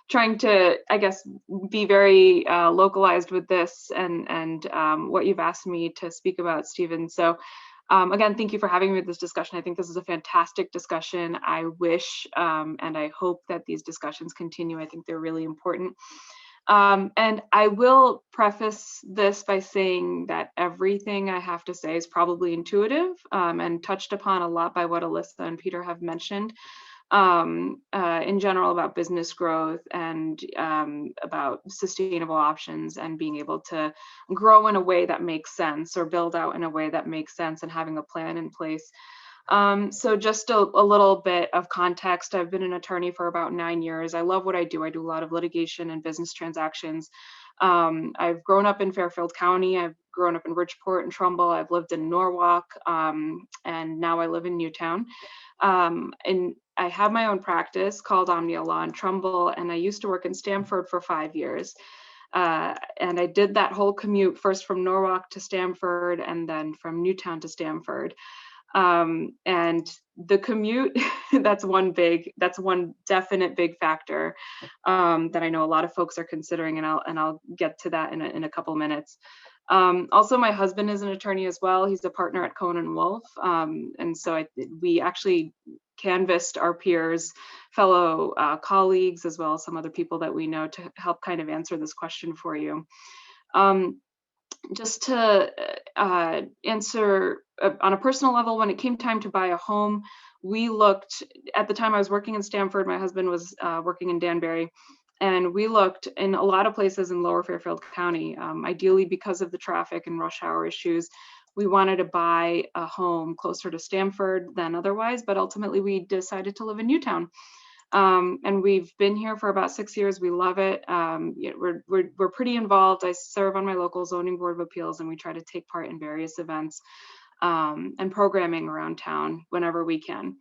trying to, I guess, be very localized with this and what you've asked me to speak about, Stephen. So again, thank you for having me with this discussion. I think this is a fantastic discussion. I wish and I hope that these discussions continue. I think they're really important. And I will preface this by saying that everything I have to say is probably intuitive and touched upon a lot by what Alyssa and Peter have mentioned in general about business growth and about sustainable options and being able to grow in a way that makes sense, or build out in a way that makes sense, and having a plan in place. So just a little bit of context. I've been an attorney for about 9 years. I love what I do. I do a lot of litigation and business transactions. I've grown up in Fairfield County. I've grown up in Bridgeport and Trumbull. I've lived in Norwalk, and now I live in Newtown. And I have my own practice called Omnia Law in Trumbull, and I used to work in Stamford for 5 years. And I did that whole commute, first from Norwalk to Stamford, and then from Newtown to Stamford. And the commute, that's one definite big factor that I know a lot of folks are considering, and I'll get to that in a couple minutes. Also, my husband is an attorney as well. He's a partner at Cohen & Wolfe, and so we actually canvassed our peers, fellow colleagues, as well as some other people that we know, to help kind of answer this question for you. Just to answer on a personal level, when it came time to buy a home, we looked, at the time I was working in Stamford, my husband was working in Danbury, and we looked in a lot of places in Lower Fairfield County. Ideally, because of the traffic and rush hour issues, we wanted to buy a home closer to Stamford than otherwise, but ultimately we decided to live in Newtown. And we've been here for about 6 years. We love it. We're pretty involved. I serve on my local zoning board of appeals, and we try to take part in various events and programming around town whenever we can.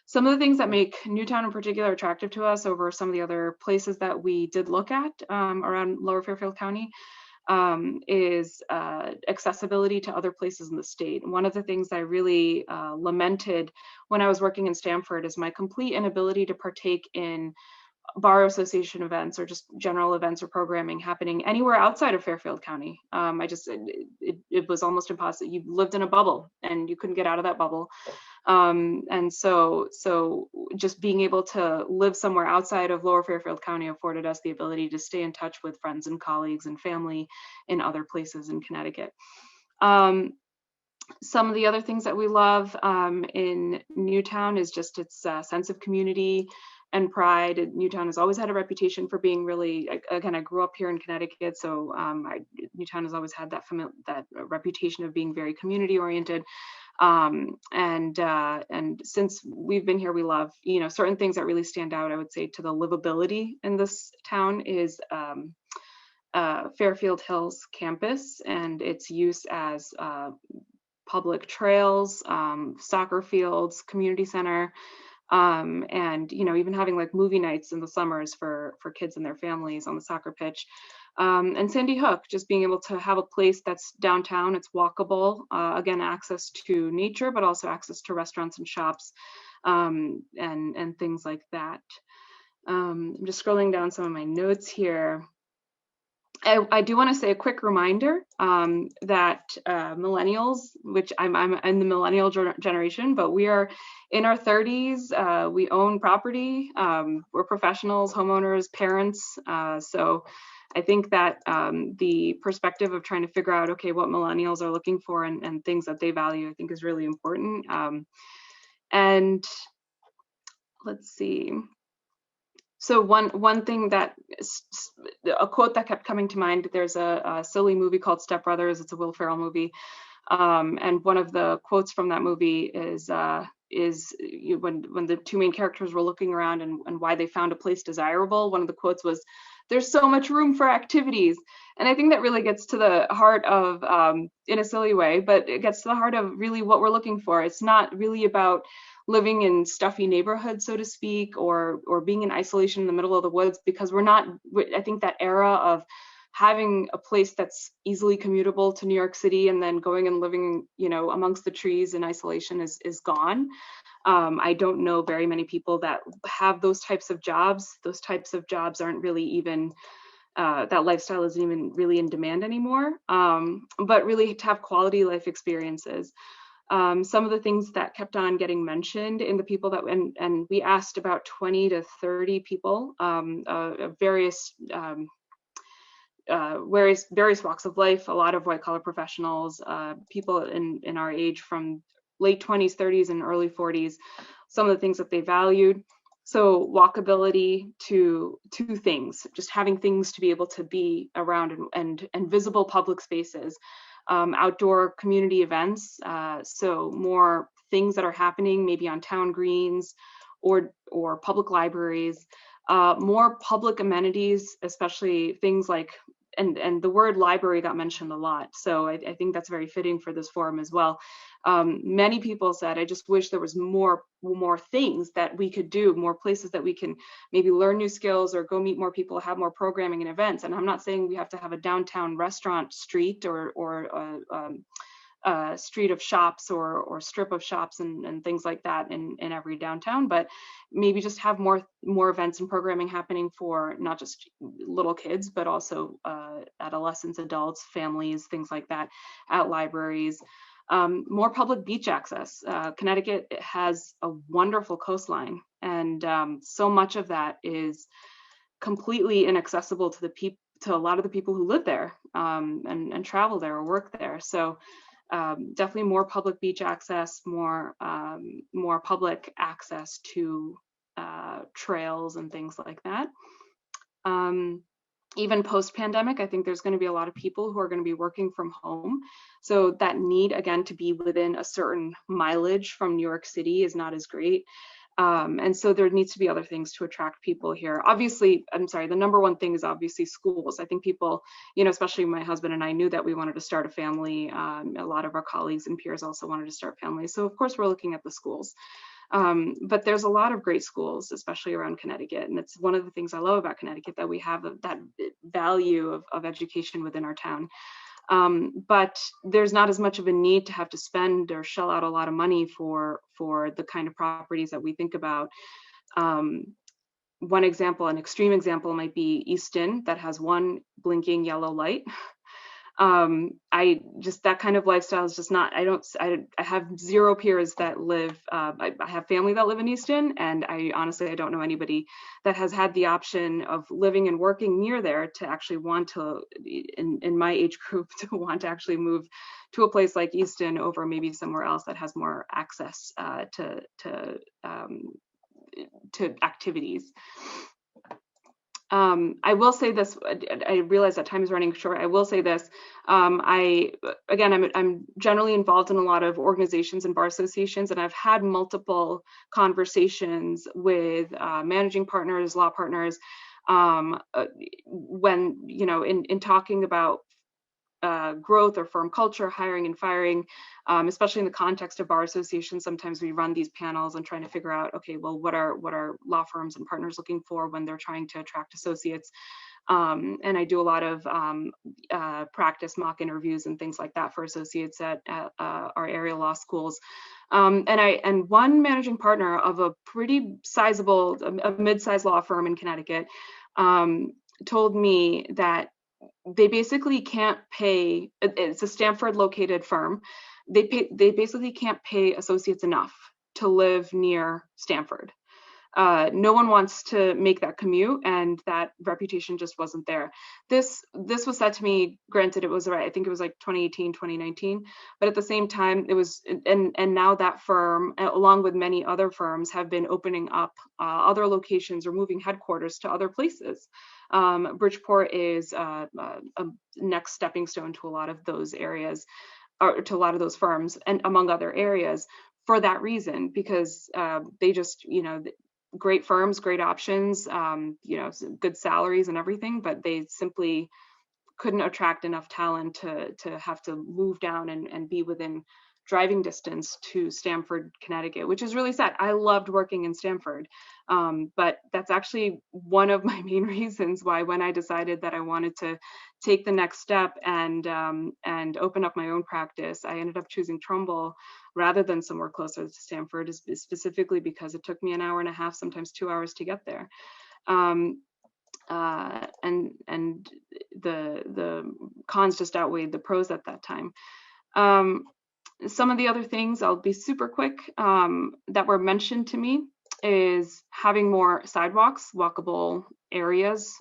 Some of the things that make Newtown in particular attractive to us over some of the other places that we did look at around Lower Fairfield County is accessibility to other places in the state. One of the things I really lamented when I was working in Stamford is my complete inability to partake in bar association events or just general events or programming happening anywhere outside of Fairfield County. It was almost impossible. You lived in a bubble and you couldn't get out of that bubble. And so just being able to live somewhere outside of Lower Fairfield County afforded us the ability to stay in touch with friends and colleagues and family in other places in Connecticut. Some of the other things that we love in Newtown is just its sense of community and pride. Newtown has always had a reputation for being really, again, I grew up here in Connecticut, so Newtown has always had that reputation of being very community oriented. And since we've been here, we love, certain things that really stand out, I would say, to the livability in this town is Fairfield Hills campus and its use as public trails, soccer fields, community center, and even having like movie nights in the summers for kids and their families on the soccer pitch. And Sandy Hook, just being able to have a place that's downtown, it's walkable, again, access to nature, but also access to restaurants and shops, and things like that. I'm just scrolling down some of my notes here. I do want to say a quick reminder that millennials, which I'm in the millennial generation, but we are in our 30s. We own property. We're professionals, homeowners, parents. So I think that the perspective of trying to figure out, okay, what millennials are looking for and things that they value, I think is really important. And let's see. So one thing that, a quote that kept coming to mind, there's a silly movie called Step Brothers. It's a Will Ferrell movie. And one of the quotes from that movie is when the two main characters were looking around and why they found a place desirable, one of the quotes was, "There's so much room for activities." And I think that really gets to the heart of, in a silly way, but it gets to the heart of really what we're looking for. It's not really about living in stuffy neighborhoods, so to speak, or being in isolation in the middle of the woods, because I think that era of having a place that's easily commutable to New York City and then going and living, amongst the trees in isolation is gone. I don't know very many people that have those types of jobs. Those types of jobs aren't really even, that lifestyle isn't even really in demand anymore, but really to have quality life experiences. Some of the things that kept on getting mentioned in the people that, and we asked about 20 to 30 people, various walks of life, a lot of white collar professionals, people in our age from late 20s, 30s, and early 40s, some of the things that they valued. So walkability to two things, just having things to be able to be around and visible public spaces. Outdoor community events, so more things that are happening maybe on town greens or public libraries, more public amenities, especially things like, and the word library got mentioned a lot, so I think that's very fitting for this forum as well. Many people said, I just wish there was more things that we could do, more places that we can maybe learn new skills or go meet more people, have more programming and events. And I'm not saying we have to have a downtown restaurant street or a street of shops or strip of shops and things like that in every downtown, but maybe just have more events and programming happening for not just little kids, but also adolescents, adults, families, things like that at libraries. More public beach access. Connecticut has a wonderful coastline, and so much of that is completely inaccessible to a lot of the people who live there and travel there or work there. So definitely more public beach access, more public access to trails and things like that. Even post-pandemic, I think there's going to be a lot of people who are going to be working from home. So that need, again, to be within a certain mileage from New York City is not as great. And so there needs to be other things to attract people here. Obviously, the number one thing is obviously schools. I think people, especially my husband and I, knew that we wanted to start a family. A lot of our colleagues and peers also wanted to start families. So of course, we're looking at the schools. But there's a lot of great schools, especially around Connecticut. And it's one of the things I love about Connecticut, that we have that value of education within our town. But there's not as much of a need to have to spend or shell out a lot of money for the kind of properties that we think about. One example, an extreme example might be Easton, that has one blinking yellow light. I just, that kind of lifestyle is just not, I have zero peers that live, I have family that live in Easton, and I honestly don't know anybody that has had the option of living and working near there to actually want to, in my age group, to want to actually move to a place like Easton over maybe somewhere else that has more access to activities. I will say this, I realize that time is running short. I will say this, I'm generally involved in a lot of organizations and bar associations, and I've had multiple conversations with managing partners, law partners, when, you know, in talking about growth or firm culture, hiring and firing, especially in the context of bar associations. Sometimes we run these panels and trying to figure out, okay, well, what are law firms and partners looking for when they're trying to attract associates? And I do a lot of practice mock interviews and things like that for associates at our area law schools. And one managing partner of a pretty sizable, a mid-sized law firm in Connecticut, told me that they basically can't pay, it's a Stamford located firm, they basically can't pay associates enough to live near Stamford. No one wants to make that commute, and that reputation just wasn't there. This was said to me, granted, it was right, I think it was like 2018, 2019, but at the same time, it was, and now that firm, along with many other firms, have been opening up other locations or moving headquarters to other places. Bridgeport is a next stepping stone to a lot of those areas, or to a lot of those firms, and among other areas, for that reason, because they just, you know, great firms, great options, you know, good salaries and everything, but they simply couldn't attract enough talent to have to move down and be within driving distance to Stamford, Connecticut, which is really sad. I loved working in Stamford, but that's actually one of my main reasons why, when I decided that I wanted to take the next step and open up my own practice, I ended up choosing Trumbull rather than somewhere closer to Stamford, specifically because it took me an hour and a half, sometimes 2 hours to get there. And the cons just outweighed the pros at that time. Some of the other things, I'll be super quick, that were mentioned to me is having more sidewalks, walkable areas,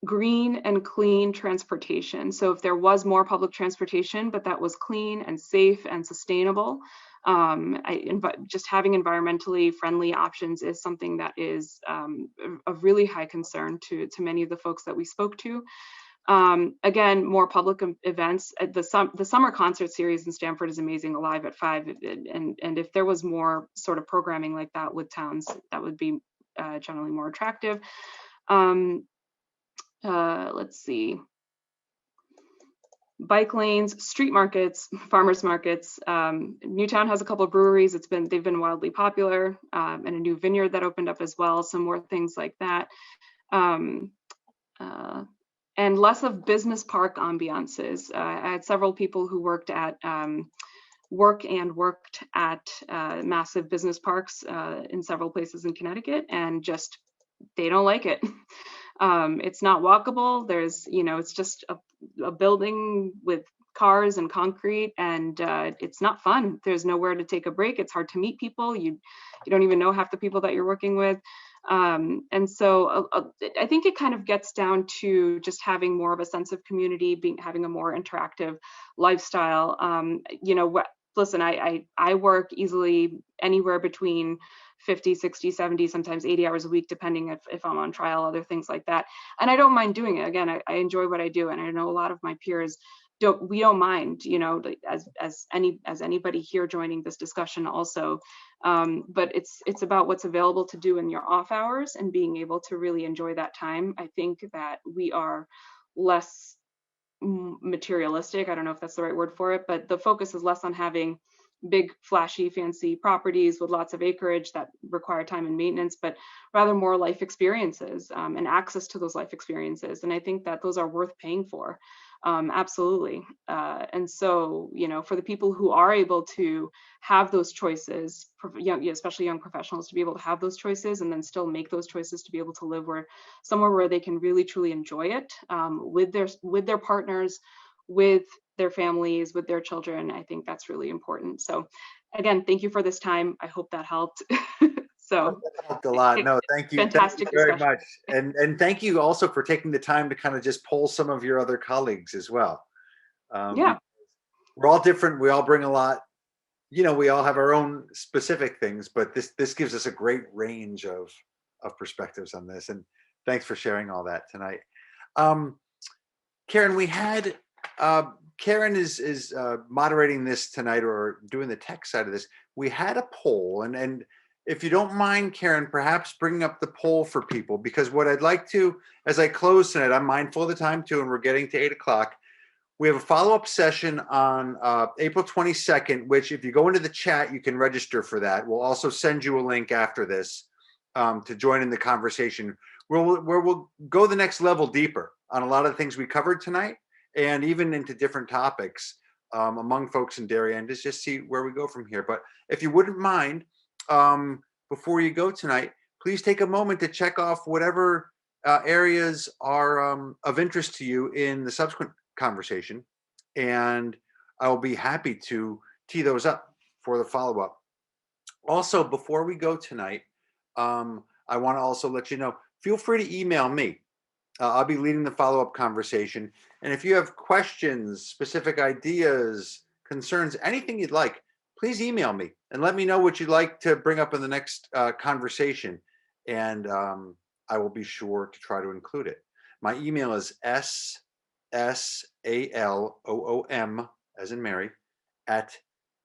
green and clean transportation. So if there was more public transportation, but that was clean and safe and sustainable, just having environmentally friendly options is something that is of really high concern to many of the folks that we spoke to. Again, more public events. The summer concert series in Stamford is amazing, Alive at 5, and if there was more sort of programming like that with towns, that would be generally more attractive. Let's see. Bike lanes, street markets, farmers markets. Newtown has a couple of breweries. They've been wildly popular, and a new vineyard that opened up as well. Some more things like that. And less of business park ambiances. I had several people who worked at massive business parks in several places in Connecticut, and just, they don't like it. It's not walkable. There's, you know, it's just a building with cars and concrete, and it's not fun. There's nowhere to take a break. It's hard to meet people. You don't even know half the people that you're working with. And so I think it kind of gets down to just having more of a sense of community, having a more interactive lifestyle. You know, listen, I work easily anywhere between 50, 60, 70, sometimes 80 hours a week, depending if I'm on trial, other things like that. And I don't mind doing it. Again, I enjoy what I do. And I know a lot of my peers don't mind, you know, as anybody here joining this discussion also. But it's about what's available to do in your off hours and being able to really enjoy that time. I think that we are less materialistic. I don't know if that's the right word for it, but the focus is less on having big, flashy, fancy properties with lots of acreage that require time and maintenance, but rather more life experiences and access to those life experiences. And I think that those are worth paying for. Absolutely. And so, you know, for the people who are able to have those choices, especially young professionals, to be able to have those choices and then still make those choices to be able to live somewhere where they can really truly enjoy it, with their partners, with their families, with their children. I think that's really important. So again, thank you for this time. I hope that helped. So That helped a lot. No, thank you. Thank you fantastic very discussion. much. And thank you also for taking the time to kind of just poll some of your other colleagues as well. Yeah. We're all different. We all bring a lot. You know, we all have our own specific things, but this gives us a great range of perspectives on this. And thanks for sharing all that tonight. Karen, we had Karen is moderating this tonight, or doing the tech side of this. We had a poll, and if you don't mind, Karen, perhaps bringing up the poll for people, because what I'd like to, as I close tonight, I'm mindful of the time too, and we're getting to 8 o'clock. We have a follow-up session on April 22nd, which if you go into the chat, you can register for that. We'll also send you a link after this to join in the conversation, where we'll go the next level deeper on a lot of the things we covered tonight, and even into different topics among folks in Darien, to just see where we go from here. But if you wouldn't mind, before you go tonight, please take a moment to check off whatever areas are of interest to you in the subsequent conversation, and I'll be happy to tee those up for the follow-up. Also, before we go tonight, I want to also let you know, feel free to email me. I'll be leading the follow-up conversation, and if you have questions, specific ideas, concerns, anything you'd like, please email me and let me know what you'd like to bring up in the next conversation, and I will be sure to try to include it. My email is SSALOOM, as in Mary, at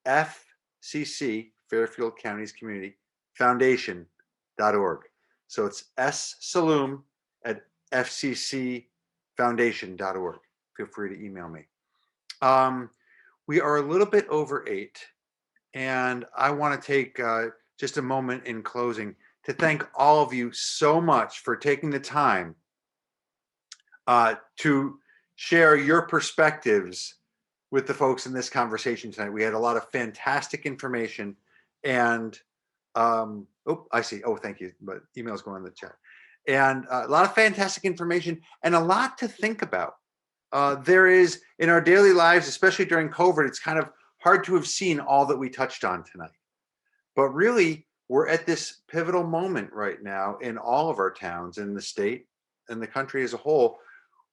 FCC, Fairfield County's Community Foundation.org. So it's SSaloom at FCCFoundation.org. Feel free to email me. We are a little bit over 8, and I want to take just a moment in closing to thank all of you so much for taking the time to share your perspectives with the folks in this conversation tonight. We had a lot of fantastic information, and I see. Oh, thank you. But emails going in the chat, and a lot of fantastic information and a lot to think about. There is, in our daily lives, especially during COVID, it's kind of hard to have seen all that we touched on tonight. But really, we're at this pivotal moment right now in all of our towns, in the state, and the country as a whole,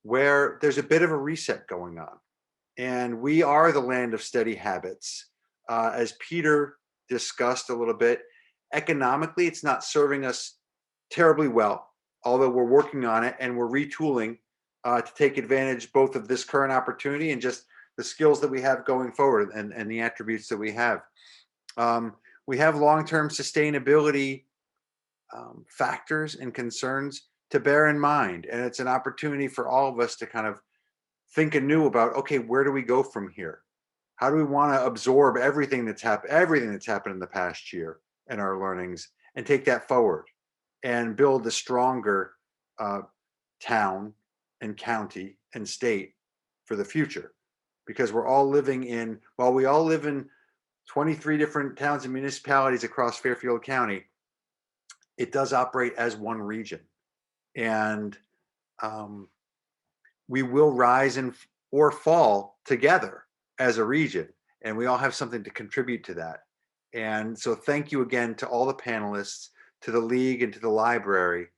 where there's a bit of a reset going on. And we are the land of steady habits. As Peter discussed a little bit, economically, it's not serving us terribly well, although we're working on it and we're retooling to take advantage both of this current opportunity and just the skills that we have going forward, and the attributes that we have. We have long-term sustainability factors and concerns to bear in mind, and it's an opportunity for all of us to kind of think anew about, okay, where do we go from here? How do we want to absorb everything that's happened in the past year and our learnings, and take that forward and build a stronger town and county and state for the future? Because we all live in 23 different towns and municipalities across Fairfield County, it does operate as one region. And we will rise or fall together as a region, and we all have something to contribute to that. And so thank you again to all the panelists, to the league, and to the library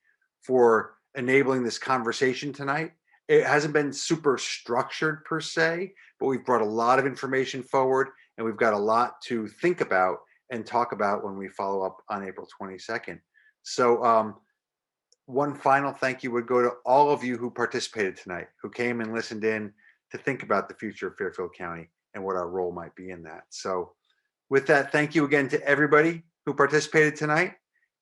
for enabling this conversation tonight. It hasn't been super structured per se, but we've brought a lot of information forward, and we've got a lot to think about and talk about when we follow up on April 22nd. So one final thank you would go to all of you who participated tonight, who came and listened in to think about the future of Fairfield County and what our role might be in that. So with that, thank you again to everybody who participated tonight.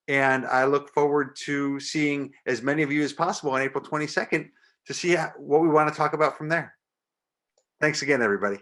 And I look forward to seeing as many of you as possible on April 22nd to see what we want to talk about from there. Thanks again, everybody.